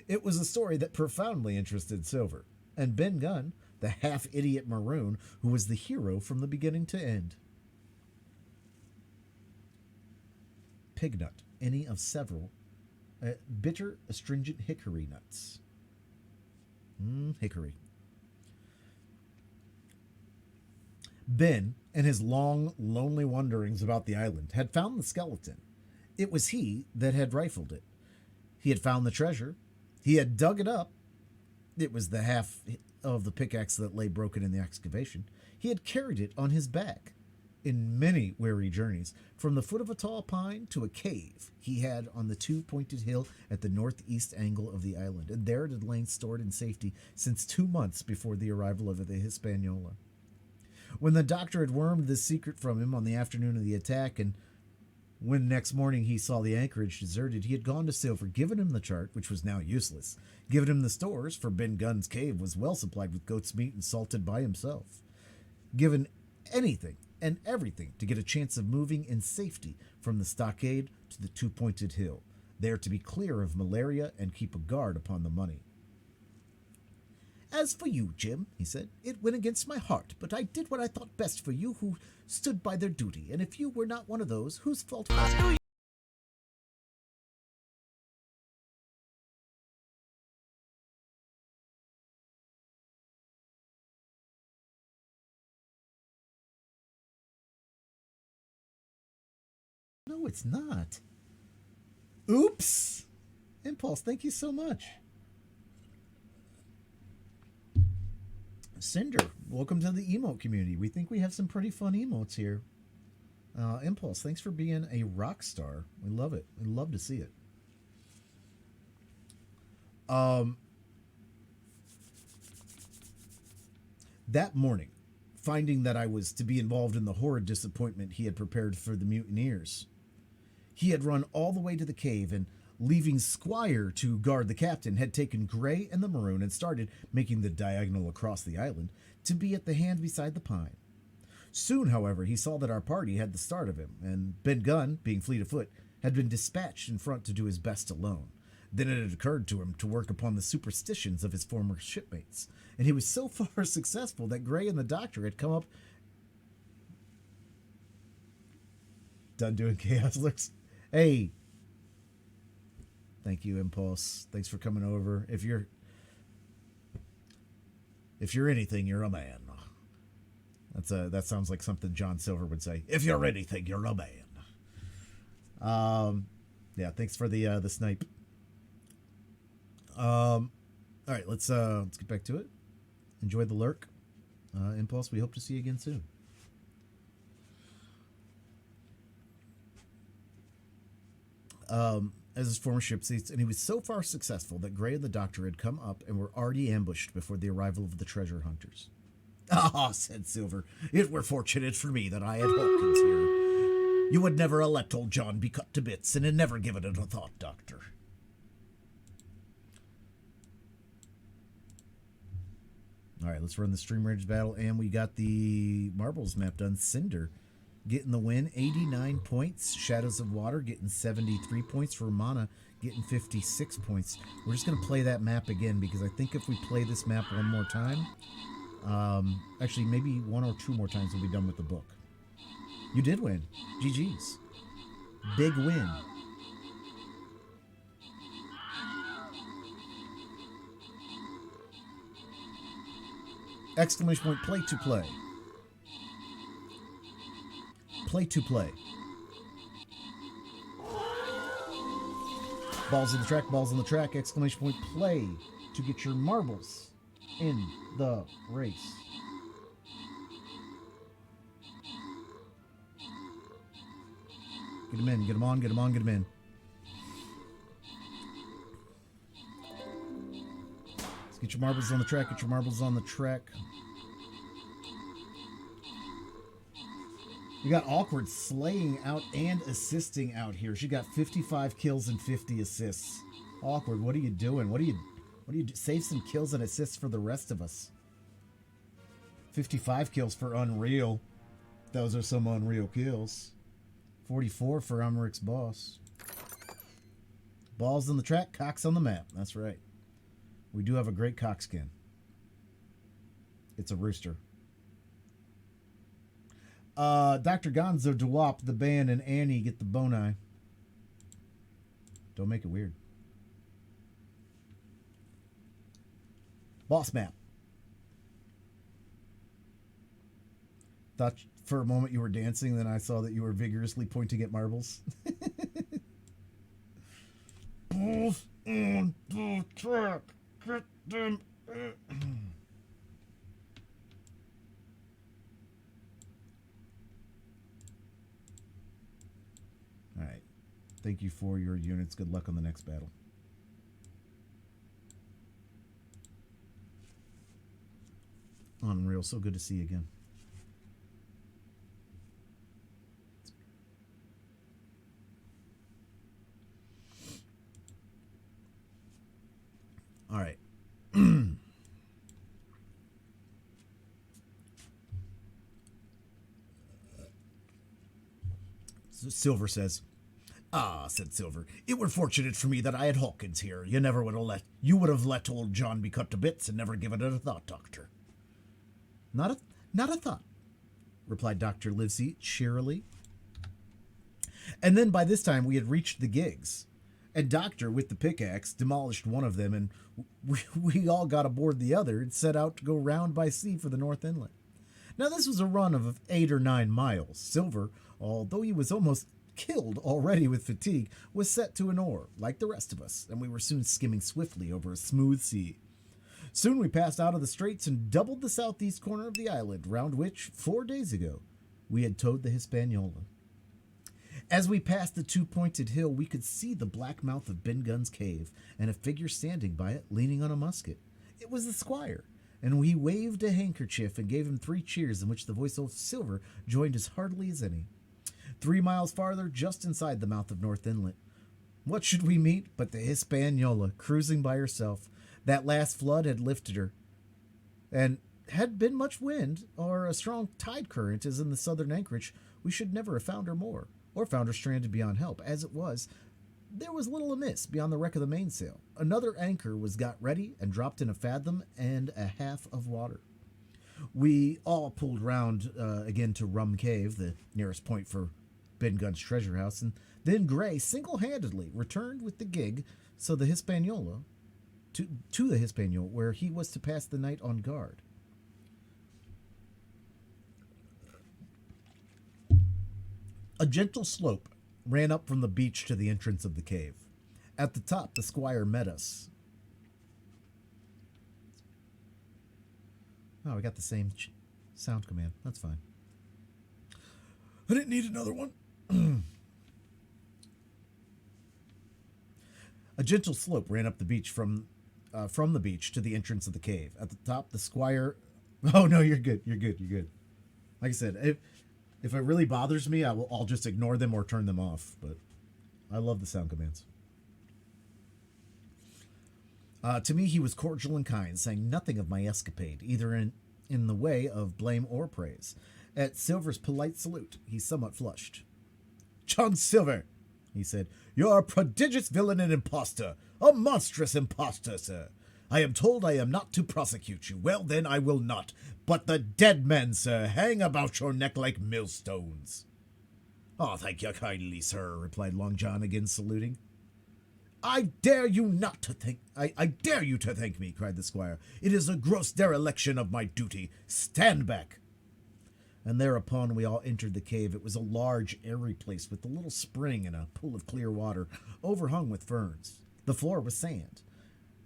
It was a story that profoundly interested Silver, and Ben Gunn, the half-idiot maroon, who was the hero from the beginning to end. Pignut, any of several bitter, astringent hickory nuts. Hickory. Ben, in his long, lonely wanderings about the island, had found the skeleton. It was he that had rifled it. He had found the treasure. He had dug it up. It was the half of the pickaxe that lay broken in the excavation. He had carried it on his back. In many weary journeys, from the foot of a tall pine to a cave he had on the 2-pointed hill at the northeast angle of the island, and there it had lain stored in safety since 2 months before the arrival of the Hispaniola. When the doctor had wormed this secret from him on the afternoon of the attack, and when next morning he saw the anchorage deserted, he had gone to Silver, given him the chart, which was now useless, given him the stores, for Ben Gunn's cave was well supplied with goat's meat and salted by himself, given anything and everything to get a chance of moving in safety from the stockade to the 2-pointed hill, there to be clear of malaria and keep a guard upon the money. "As for you, Jim," he said, "it went against my heart, but I did what I thought best for you who stood by their duty, and if you were not one of those, whose fault was it?" No, it's not. Oops! Impulse, thank you so much. Cinder, welcome to the emote community. We think we have some pretty fun emotes here. Impulse, thanks for being a rock star. We love it. We love to see it. That morning, finding that I was to be involved in the horrid disappointment he had prepared for the mutineers, he had run all the way to the cave and, leaving Squire to guard the captain, had taken Gray and the maroon and started making the diagonal across the island to be at the hand beside the pine. Soon, however, he saw that our party had the start of him, and Ben Gunn, being fleet of foot, had been dispatched in front to do his best alone. Then it had occurred to him to work upon the superstitions of his former shipmates, and he was so far successful that Gray and the doctor had come up. Done doing chaos looks. Hey. Thank you, Impulse. Thanks for coming over. If you're anything, you're a man. That sounds like something John Silver would say. If you're anything, you're a man. Yeah, thanks for the snipe. All right, let's get back to it. Enjoy the lurk. Impulse, we hope to see you again soon. As his former ship states, and he was so far successful that Gray and the Doctor had come up and were already ambushed before the arrival of the treasure hunters. Ah, said Silver, it were fortunate for me that I had Hawkins here. You would never have let old John be cut to bits and had never given it a thought, Doctor. All right, let's run the Stream Rage battle, and we got the marbles map done. Cinder getting the win, 89 points. Shadows of Water getting 73 points. Romana getting 56 points. We're just going to play that map again because I think if we play this map one more time, actually maybe one or two more times we'll be done with the book. You did win. GG's. Big win. Exclamation point, play to play. Play to play. Balls on the track, balls on the track, exclamation point, play to get your marbles in the race. Get them in, get them on, get them on, get them in. Let's get your marbles on the track, get your marbles on the track. You got Awkward slaying out and assisting out here. She got 55 kills and 50 assists. Awkward, what are you doing? What do you do? Save some kills and assists for the rest of us. 55 kills for Unreal. Those are some Unreal kills. 44 for Umric's boss. Balls on the track, cocks on the map. That's right. We do have a great cockskin. It's a rooster. Dr. Gonzo, Dewop, the band, and Annie get the boni. Don't make it weird. Boss map. Thought for a moment you were dancing, then I saw that you were vigorously pointing at marbles. Balls on the track. Get them. All right. Thank you for your units. Good luck on the next battle. Unreal. So good to see you again. All right. Silver says, "Ah," said Silver, "it were fortunate for me that I had Hawkins here. You would have let old John be cut to bits and never given it a thought, Doctor." Not a thought, replied Dr. Livesey cheerily. And then by this time we had reached the gigs, and Doctor, with the pickaxe, demolished one of them, and we all got aboard the other and set out to go round by sea for the North Inlet. Now this was a run of 8 or 9 miles. Silver, although he was almost killed already with fatigue, was set to an oar, like the rest of us, and we were soon skimming swiftly over a smooth sea. Soon we passed out of the straits and doubled the southeast corner of the island, round which, 4 days ago, we had towed the Hispaniola. As we passed the two-pointed hill, we could see the black mouth of Ben Gunn's cave, and a figure standing by it, leaning on a musket. It was the squire, and we waved a handkerchief and gave him 3 cheers, in which the voice of Silver joined as heartily as any. 3 miles farther, just inside the mouth of North Inlet, what should we meet but the Hispaniola, cruising by herself. That last flood had lifted her, and had been much wind or a strong tide current as in the southern anchorage, we should never have found her more, or found her stranded beyond help. As it was, there was little amiss beyond the wreck of the mainsail. Another anchor was got ready and dropped in a fathom and a half of water. We all pulled round again to Rum Cave, the nearest point for Ben Gunn's treasure house, and then Gray single-handedly returned with the gig to the Hispaniola, where he was to pass the night on guard. A gentle slope ran up from the beach to the entrance of the cave. At the top, the squire met us. Oh, we got the same sound command. That's fine. I didn't need another one. A gentle slope ran up the beach from the beach to the entrance of the cave. At the top, the squire... Oh, no, you're good. You're good. You're good. Like I said, if it really bothers me, I'll just ignore them or turn them off. But I love the sound commands. To me, he was cordial and kind, saying nothing of my escapade, either in the way of blame or praise. At Silver's polite salute, he somewhat flushed. "John Silver," he said, "you're a prodigious villain and impostor, a monstrous impostor, sir. I am told I am not to prosecute you. Well, then, I will not. But the dead men, sir, hang about your neck like millstones." "Oh, thank you kindly, sir," replied Long John, again saluting. I dare you to thank me," cried the squire. "It is a gross dereliction of my duty. Stand back." And thereupon we all entered the cave. It was a large, airy place with a little spring and a pool of clear water, overhung with ferns. The floor was sand.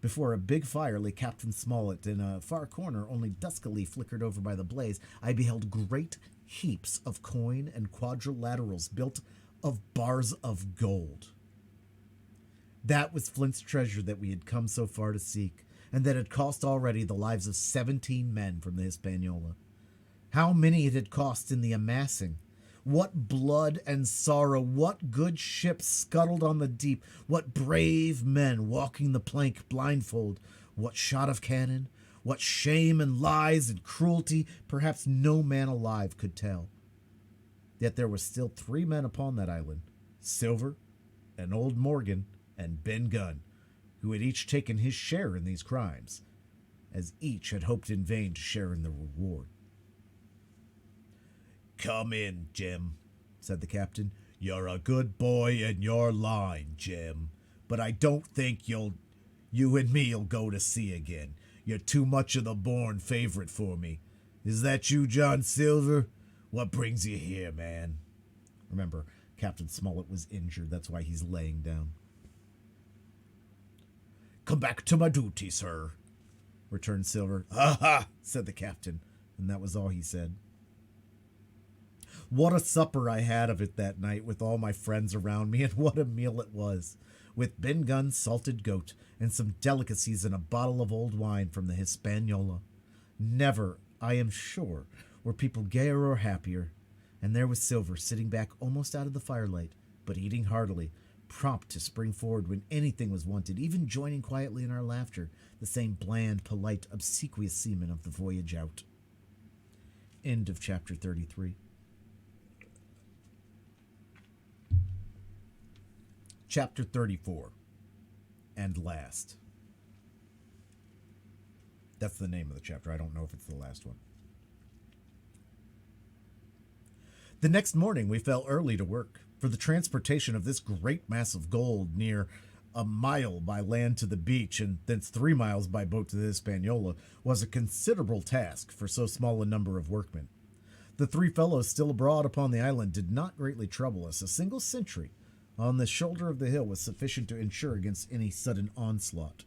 Before a big fire lay Captain Smollett. In a far corner, only duskily flickered over by the blaze, I beheld great heaps of coin and quadrilaterals built of bars of gold. That was Flint's treasure that we had come so far to seek, and that had cost already the lives of 17 men from the Hispaniola. How many it had cost in the amassing! What blood and sorrow, what good ships scuttled on the deep, what brave men walking the plank blindfold, what shot of cannon, what shame and lies and cruelty, perhaps no man alive could tell. Yet there were still 3 men upon that island, Silver, and old Morgan, and Ben Gunn, who had each taken his share in these crimes, as each had hoped in vain to share in the reward. "Come in, Jim," said the captain. "You're a good boy in your line, Jim, but I don't think you and me'll go to sea again. You're too much of the born favorite for me. Is that you, John Silver? What brings you here, man?" Remember, Captain Smollett was injured. That's why he's laying down. "Come back to my duty, sir," returned Silver. "Ha ha," said the captain, and that was all he said. What a supper I had of it that night with all my friends around me, and what a meal it was, with Ben Gunn's salted goat and some delicacies and a bottle of old wine from the Hispaniola. Never, I am sure, were people gayer or happier, and there was Silver sitting back almost out of the firelight, but eating heartily, prompt to spring forward when anything was wanted, even joining quietly in our laughter, the same bland, polite, obsequious seaman of the voyage out. End of chapter 33. Chapter 34, and last. That's the name of the chapter. I don't know if it's the last one. The next morning we fell early to work, for the transportation of this great mass of gold, near a mile by land to the beach and thence 3 miles by boat to the Hispaniola, was a considerable task for so small a number of workmen. The 3 fellows still abroad upon the island did not greatly trouble us. A single sentry on the shoulder of the hill was sufficient to ensure against any sudden onslaught.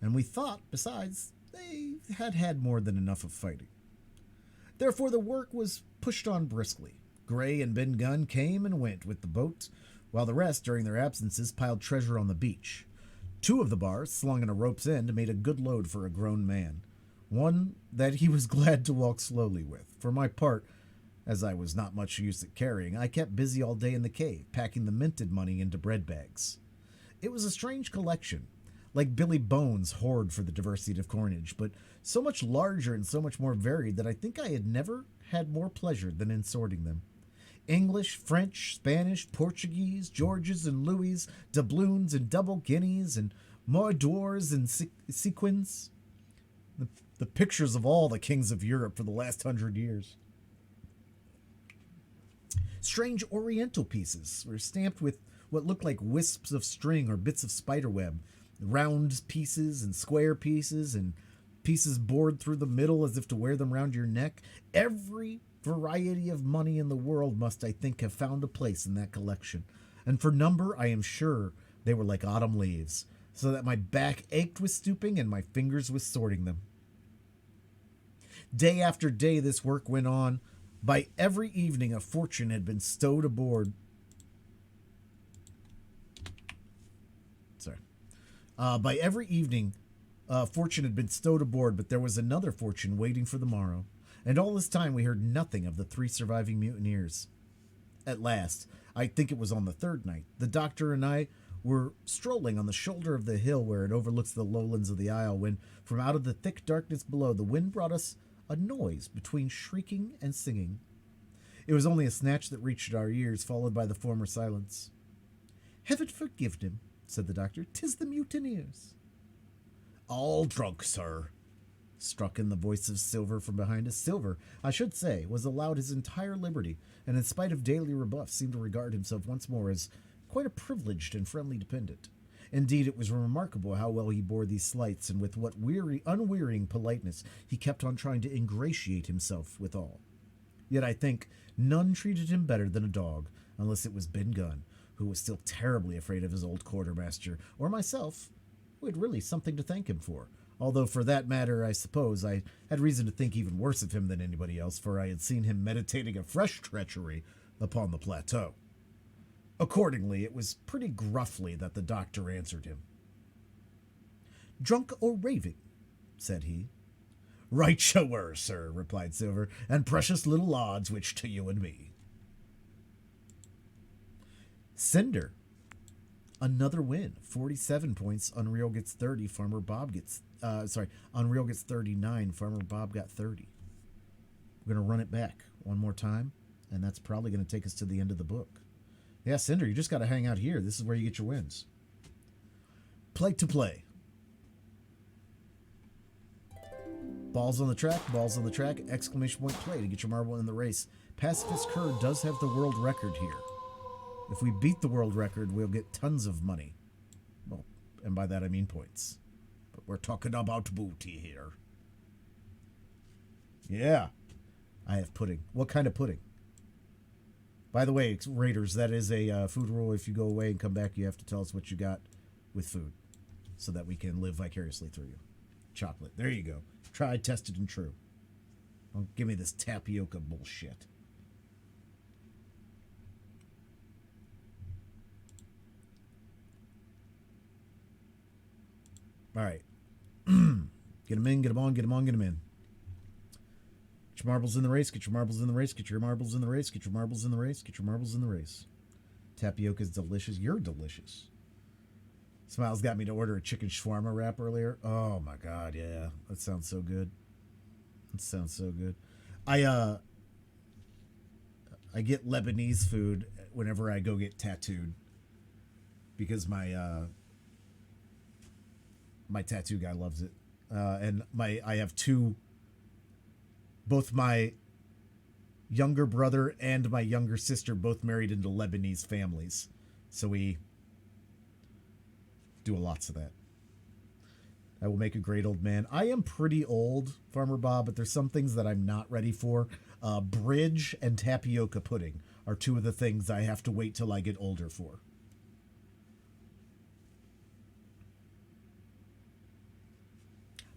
And we thought, besides, they had had more than enough of fighting. Therefore the work was pushed on briskly. Gray and Ben Gunn came and went with the boat, while the rest, during their absences, piled treasure on the beach. 2 of the bars, slung in a rope's end, made a good load for a grown man, one that he was glad to walk slowly with. For my part, as I was not much use at carrying, I kept busy all day in the cave, packing the minted money into bread bags. It was a strange collection, like Billy Bones' hoard for the diversity of coinage, but so much larger and so much more varied that I think I had never had more pleasure than in sorting them. English, French, Spanish, Portuguese, Georges and Louis, doubloons and double guineas, and moidores and sequins. The pictures of all the kings of Europe for the last 100 years. Strange oriental pieces were stamped with what looked like wisps of string or bits of spiderweb, round pieces and square pieces, and pieces bored through the middle as if to wear them round your neck. Every variety of money in the world must, I think, have found a place in that collection. And for number, I am sure they were like autumn leaves, so that my back ached with stooping and my fingers with sorting them. Day after day this work went on. By every evening a fortune had been stowed aboard. By every evening fortune had been stowed aboard, but there was another fortune waiting for the morrow. And all this time we heard nothing of the 3 surviving mutineers. At last, I think it was on the 3rd night, the doctor and I were strolling on the shoulder of the hill where it overlooks the lowlands of the isle, when from out of the thick darkness below the wind brought us a noise between shrieking and singing. It was only a snatch that reached our ears, followed by the former silence. "Heaven forgive them," said the doctor. "'Tis the mutineers." "All drunk, sir," struck in the voice of Silver from behind us. Silver, I should say, was allowed his entire liberty, and in spite of daily rebuffs, seemed to regard himself once more as quite a privileged and friendly dependent. Indeed, it was remarkable how well he bore these slights, and with what unwearying politeness he kept on trying to ingratiate himself with all. Yet I think none treated him better than a dog, unless it was Ben Gunn, who was still terribly afraid of his old quartermaster, or myself, who had really something to thank him for. Although, for that matter, I suppose I had reason to think even worse of him than anybody else, for I had seen him meditating a fresh treachery upon the plateau. Accordingly, it was pretty gruffly that the doctor answered him. "Drunk or raving?" said he. "Right you were, sir," replied Silver, "and precious little odds which to you and me." Cinder. Another win. 47 points. Unreal gets 30. Farmer Bob gets... Unreal gets 39. Farmer Bob got 30. We're going to run it back one more time, and that's probably going to take us to the end of the book. Yeah, Cinder, you just got to hang out here. This is where you get your wins. Play to play. Balls on the track, exclamation point play to get your marble in the race. Pacifist Kerr does have the world record here. If we beat the world record, we'll get tons of money. Well, and by that I mean points. But we're talking about booty here. Yeah. I have pudding. What kind of pudding? By the way, Raiders, that is a food rule. If you go away and come back, you have to tell us what you got with food so that we can live vicariously through you. Chocolate. There you go. Tried, tested, and true. Don't give me this tapioca bullshit. All right. Get them in, get them on, get them on, get them in. Get your marbles in the race, get your marbles in the race, get your marbles in the race, get your marbles in the race, get your marbles in the race. Tapioca's delicious. You're delicious. Smiles got me to order a chicken shawarma wrap earlier. Oh my god, yeah. That sounds so good. That sounds so good. I get Lebanese food whenever I go get tattooed. Because my tattoo guy loves it. And I have both my younger brother and my younger sister both married into Lebanese families. So we do lots of that. I will make a great old man. I am pretty old, Farmer Bob, but there's some things that I'm not ready for. Bridge and tapioca pudding are two of the things I have to wait till I get older for.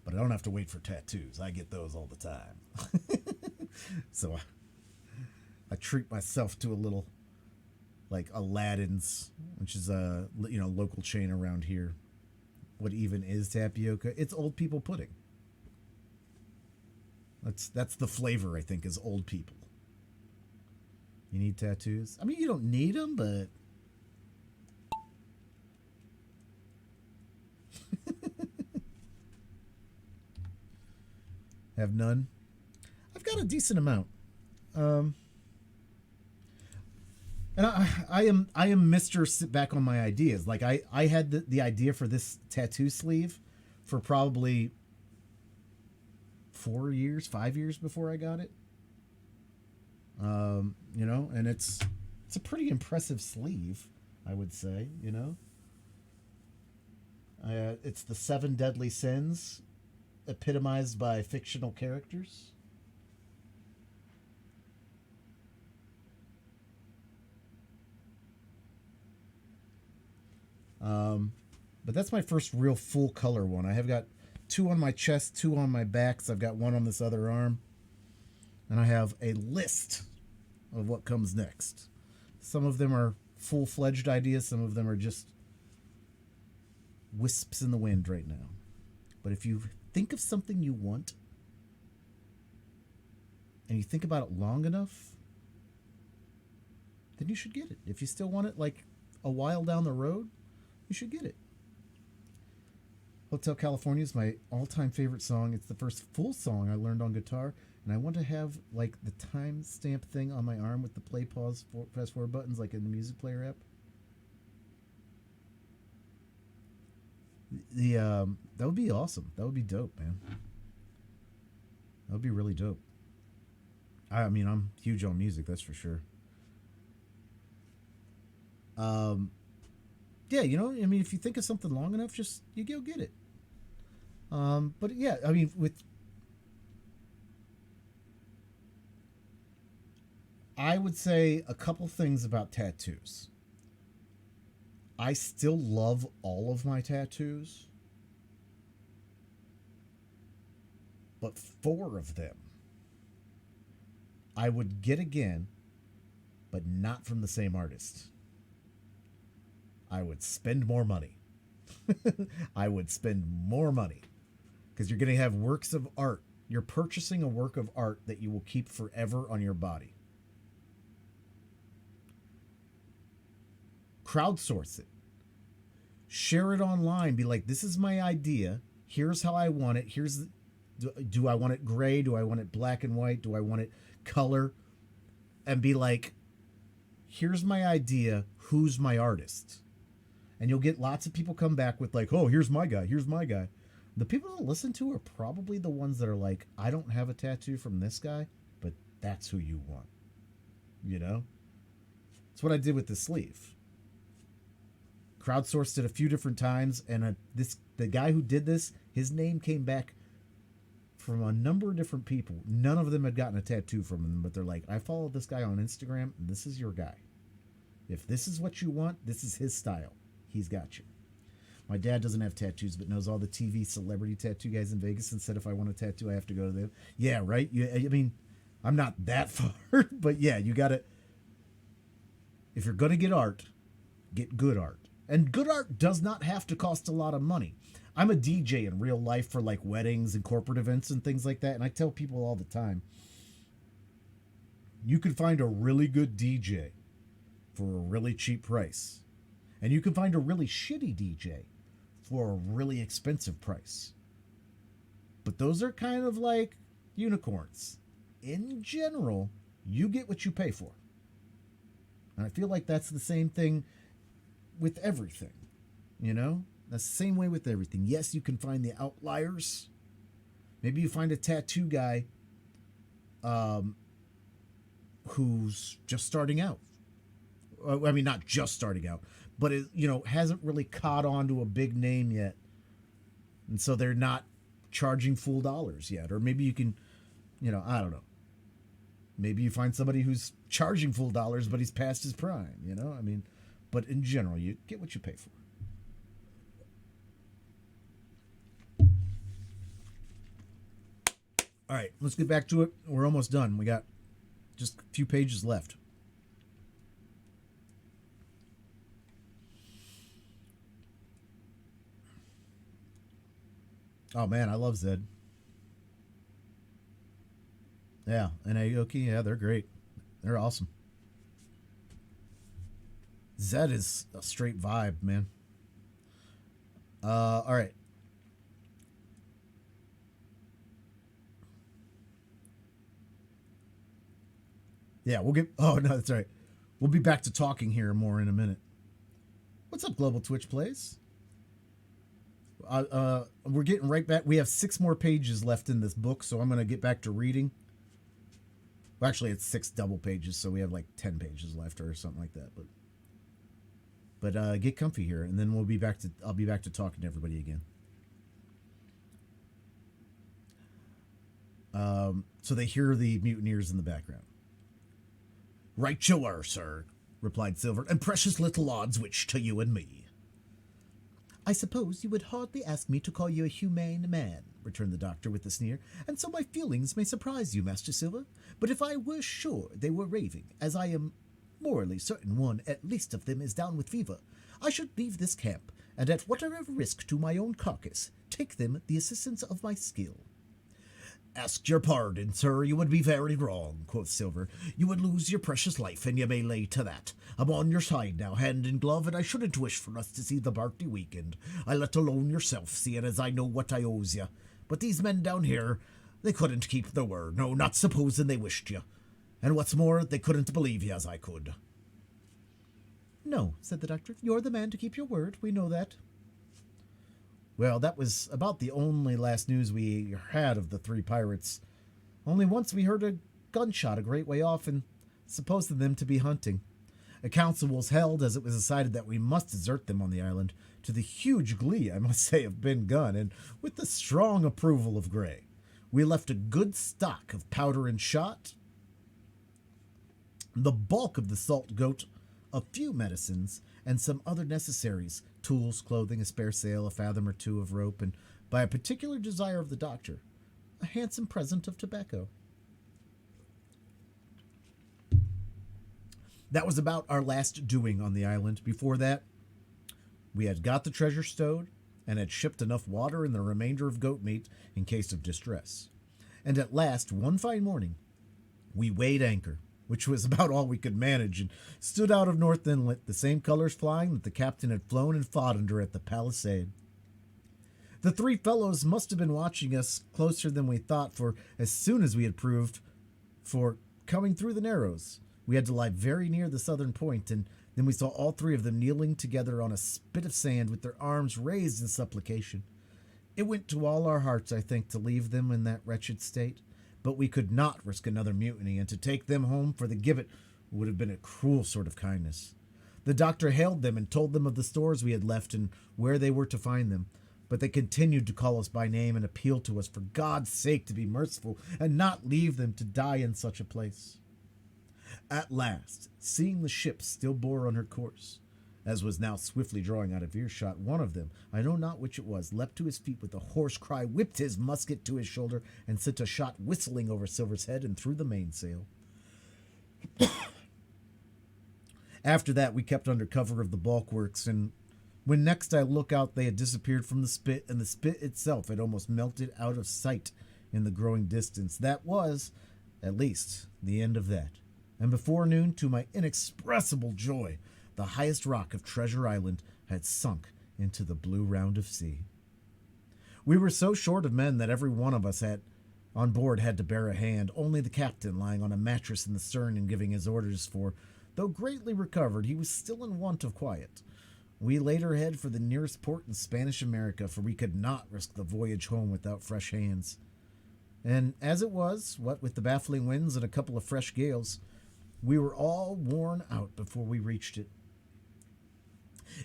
But I don't have to wait for tattoos. I get those all the time. So I treat myself to a little, like Aladdin's, which is a local chain around here. What even is tapioca? It's old people pudding. That's the flavor, I think, is old people. You need tattoos? I mean, you don't need them, but have none. I've got a decent amount. And I am Mr. Sit back on my ideas. Like I had the idea for this tattoo sleeve for probably 5 years before I got it. And it's a pretty impressive sleeve, I would say, It's the 7 Deadly Sins epitomized by fictional characters. But that's my first real full color one. I have got 2 on my chest, 2 on my back. So I've got 1 on this other arm. And I have a list of what comes next. Some of them are full-fledged ideas. Some of them are just wisps in the wind right now. But if you think of something you want and you think about it long enough, then you should get it. If you still want it like a while down the road, you should get it. Hotel California is my all-time favorite song. It's the first full song I learned on guitar, and I want to have like the timestamp thing on my arm with the play, pause, fast forward buttons like in the music player app. That would be awesome. That would be dope, man. That would be really dope. I mean, I'm huge on music, that's for sure. Yeah, you know, I mean, if you think of something long enough, just you go get it. But yeah, I mean, I would say a couple things about tattoos. I still love all of my tattoos, but 4 of them I would get again, but not from the same artist. I would spend more money. I would spend more money because you're going to have works of art. You're purchasing a work of art that you will keep forever on your body. Crowdsource it. Share it online. Be like, this is my idea. Here's how I want it. Do I want it gray? Do I want it black and white? Do I want it color? And be like, here's my idea. Who's my artist? And you'll get lots of people come back with like, oh, here's my guy. Here's my guy. The people that listen to are probably the ones that are like, I don't have a tattoo from this guy, but that's who you want. You know? That's what I did with the sleeve. Crowdsourced it a few different times, and the guy who did this, his name came back from a number of different people. None of them had gotten a tattoo from him, but they're like, I followed this guy on Instagram, and this is your guy. If this is what you want, this is his style. He's got you. My dad doesn't have tattoos, but knows all the TV celebrity tattoo guys in Vegas, and said if I want a tattoo, I have to go to them. Yeah, right? I mean, I'm not that far, but yeah, you got to... If you're going to get art, get good art. And good art does not have to cost a lot of money. I'm a DJ in real life for like weddings and corporate events and things like that, and I tell people all the time, you can find a really good DJ for a really cheap price. And you can find a really shitty DJ for a really expensive price. But those are kind of like unicorns. In general, you get what you pay for. And I feel like that's the same thing with everything. You know? That's the same way with everything. Yes, you can find the outliers. Maybe you find a tattoo guy who's just starting out. I mean, not just starting out, but it, you know, hasn't really caught on to a big name yet, and so they're not charging full dollars yet. Or maybe you can, you know, I don't know. Maybe you find somebody who's charging full dollars, but he's past his prime. You know, I mean, but in general, you get what you pay for. All right, let's get back to it. We're almost done. We got just a few pages left. Oh man, I love Zed. Yeah, and Aoki, yeah, they're great. They're awesome. Zed is a straight vibe, man. All right. Yeah, we'll get... Oh, no, that's all right. We'll be back to talking here more in a minute. What's up, Global Twitch Plays? We're getting right back. We have 6 more pages left in this book, so I'm going to get back to reading. Well, actually, it's 6 double pages, so we have like 10 pages left or something like that. But get comfy here, and then I'll be back to talking to everybody again. So they hear the mutineers in the background. Right you are, sir, replied Silver, and precious little odds which to you and me. I suppose you would hardly ask me to call you a humane man, returned the doctor with a sneer, and so my feelings may surprise you, Master Silver. But if I were sure they were raving, as I am morally certain one at least of them is down with fever, I should leave this camp, and at whatever risk to my own carcass, take them the assistance of my skill. Ask your pardon, sir, you would be very wrong, quoth Silver. You would lose your precious life, and you may lay to that. I'm on your side now, hand in glove, and I shouldn't wish for us to see the party weakened. I let alone yourself, seeing as I know what I owes you. But these men down here, they couldn't keep their word, no, not supposing they wished you. And what's more, they couldn't believe you as I could. No, said the doctor, you're the man to keep your word, we know that. Well, that was about the only last news we had of the three pirates. Only once we heard a gunshot a great way off and supposed them to be hunting. A council was held as it was decided that we must desert them on the island, to the huge glee, I must say, of Ben Gunn, and with the strong approval of Gray. We left a good stock of powder and shot, the bulk of the salt goat, a few medicines, and some other necessaries, tools, clothing, a spare sail, a fathom or two of rope, and, by a particular desire of the doctor, a handsome present of tobacco. That was about our last doing on the island. Before that, we had got the treasure stowed and had shipped enough water and the remainder of goat meat in case of distress. And at last, one fine morning, we weighed anchor, which was about all we could manage, and stood out of North Inlet, the same colors flying that the captain had flown and fought under at the Palisade. The three fellows must have been watching us closer than we thought, for as soon as we had proved for coming through the Narrows, we had to lie very near the southern point, and then we saw all three of them kneeling together on a spit of sand with their arms raised in supplication. It went to all our hearts, I think, to leave them in that wretched state, but we could not risk another mutiny, and to take them home for the gibbet would have been a cruel sort of kindness. The doctor hailed them and told them of the stores we had left and where they were to find them, but they continued to call us by name and appeal to us for God's sake to be merciful and not leave them to die in such a place. At last, seeing the ship still bore on her course, as was now swiftly drawing out of earshot, one of them, I know not which it was, leapt to his feet with a hoarse cry, whipped his musket to his shoulder, and sent a shot whistling over Silver's head and through the mainsail. After that, we kept under cover of the bulwarks, and when next I look out, they had disappeared from the spit, and the spit itself had almost melted out of sight in the growing distance. That was, at least, the end of that. And before noon, to my inexpressible joy, the highest rock of Treasure Island had sunk into the blue round of sea. We were so short of men that every one of us on board had to bear a hand, only the captain lying on a mattress in the stern and giving his orders, for, though greatly recovered, he was still in want of quiet. We laid our head for the nearest port in Spanish America, for we could not risk the voyage home without fresh hands. And as it was, what with the baffling winds and a couple of fresh gales, we were all worn out before we reached it.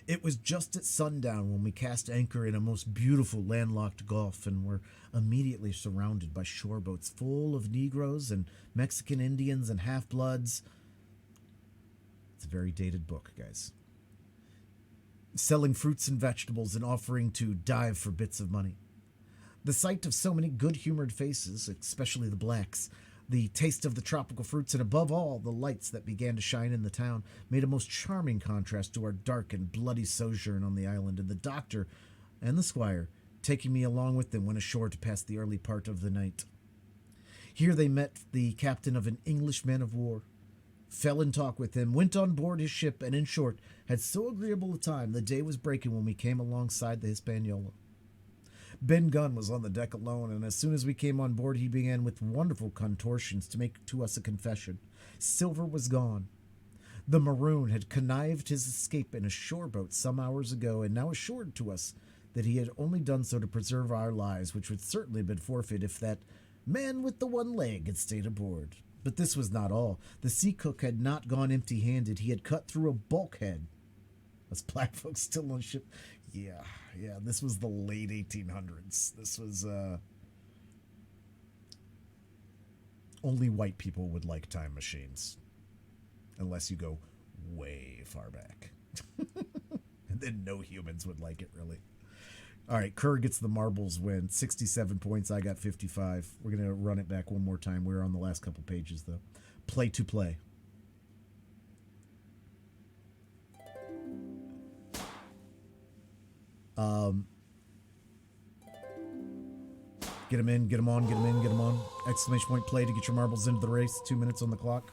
It was just at sundown when we cast anchor in a most beautiful landlocked gulf and were immediately surrounded by shore boats full of Negroes and Mexican Indians and half-bloods. It's a very dated book, guys. Selling fruits and vegetables and offering to dive for bits of money. The sight of so many good-humored faces, especially the blacks, the taste of the tropical fruits, and above all, the lights that began to shine in the town, made a most charming contrast to our dark and bloody sojourn on the island, and the doctor and the squire, taking me along with them, went ashore to pass the early part of the night. Here they met the captain of an English man of war, fell in talk with him, went on board his ship, and in short, had so agreeable a time the day was breaking when we came alongside the Hispaniola. Ben Gunn was on the deck alone, and as soon as we came on board, he began with wonderful contortions to make to us a confession. Silver was gone. The Maroon had connived his escape in a shore boat some hours ago, and now assured to us that he had only done so to preserve our lives, which would certainly have been forfeit if that man with the one leg had stayed aboard. But this was not all. The sea cook had not gone empty-handed. He had cut through a bulkhead. Us black folks still on ship. Yeah, this was the late 1800s. This was, Only white people would like time machines. Unless you go way far back. And then no humans would like it, really. All right, Kerr gets the marbles win. 67 points. I got 55. We're going to run it back one more time. We're on the last couple pages, though. Play to play. Get them in, get them on, get them in, get them on. Exclamation point play to get your marbles into the race. 2 minutes on the clock.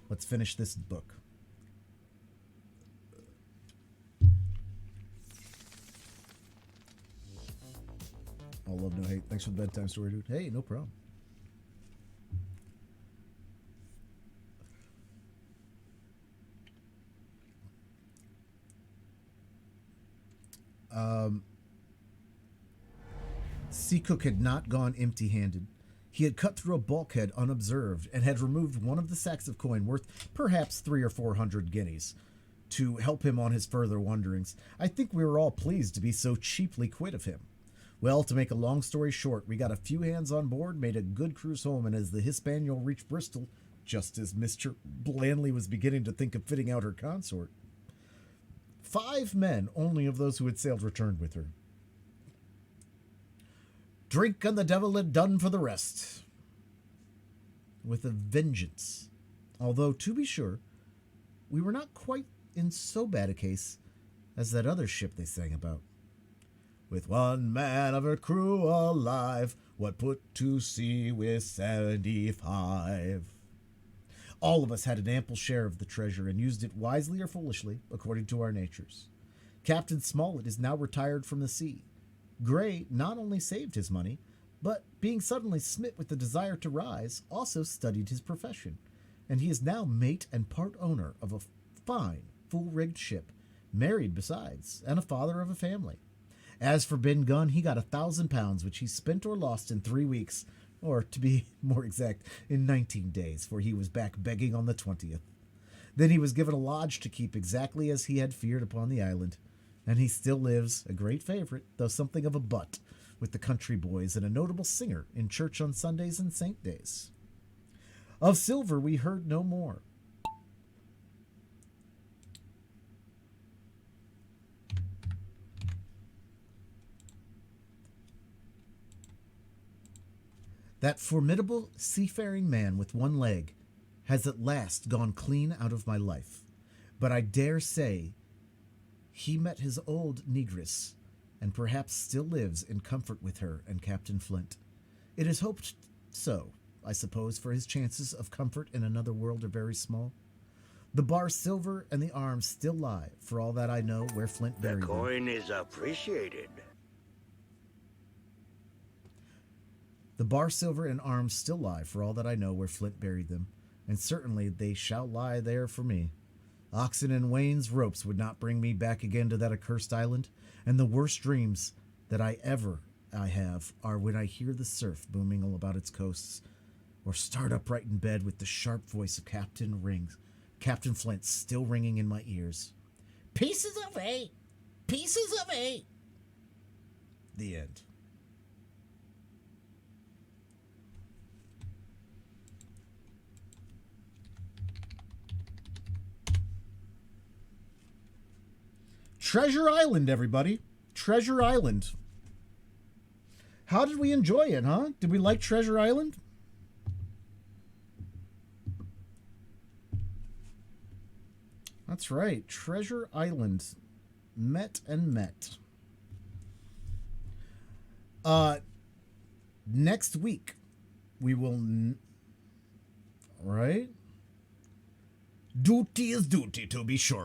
Let's finish this book. All love, no hate. Thanks for the bedtime story, dude. Hey, no problem. Seacook had not gone empty-handed. He had cut through a bulkhead unobserved and had removed one of the sacks of coin worth perhaps 300 or 400 guineas to help him on his further wanderings. I think we were all pleased to be so cheaply quit of him. Well, to make a long story short, we got a few hands on board, made a good cruise home, and as the Hispaniola reached Bristol, just as Mr. Blandley was beginning to think of fitting out her consort, 5 men only of those who had sailed returned with her. Drink and the devil had done for the rest. With a vengeance. Although, to be sure, we were not quite in so bad a case as that other ship they sang about. With 1 man of her crew alive, what put to sea with 75? All of us had an ample share of the treasure and used it wisely or foolishly, according to our natures. Captain Smollett is now retired from the sea. Gray not only saved his money, but being suddenly smit with the desire to rise, also studied his profession, and he is now mate and part owner of a fine, full-rigged ship, married besides, and a father of a family. As for Ben Gunn, he got £1,000, which he spent or lost in 3 weeks, or to be more exact, in 19 days, for he was back begging on the 20th. Then he was given a lodge to keep exactly as he had feared upon the island, and he still lives, a great favorite, though something of a butt, with the country boys and a notable singer in church on Sundays and Saint days. Of Silver we heard no more. That formidable seafaring man with 1 leg has at last gone clean out of my life, but I dare say he met his old negress, and perhaps still lives in comfort with her and Captain Flint. It is hoped so, I suppose, for his chances of comfort in another world are very small. The bar silver and the arms still lie, for all that I know, where Flint buried them. The coin is appreciated. The bar silver and arms still lie, for all that I know, where Flint buried them, and certainly they shall lie there for me. Oxen and wains ropes would not bring me back again to that accursed island, and the worst dreams that I have are when I hear the surf booming all about its coasts, or start upright in bed with the sharp voice of Captain Flint still ringing in my ears. Pieces of 8! Pieces of 8! The end. Treasure Island, everybody. Treasure Island. How did we enjoy it, huh? Did we like Treasure Island? That's right. Treasure Island. Met and met. Next week, we will... Right? Duty is duty, to be sure.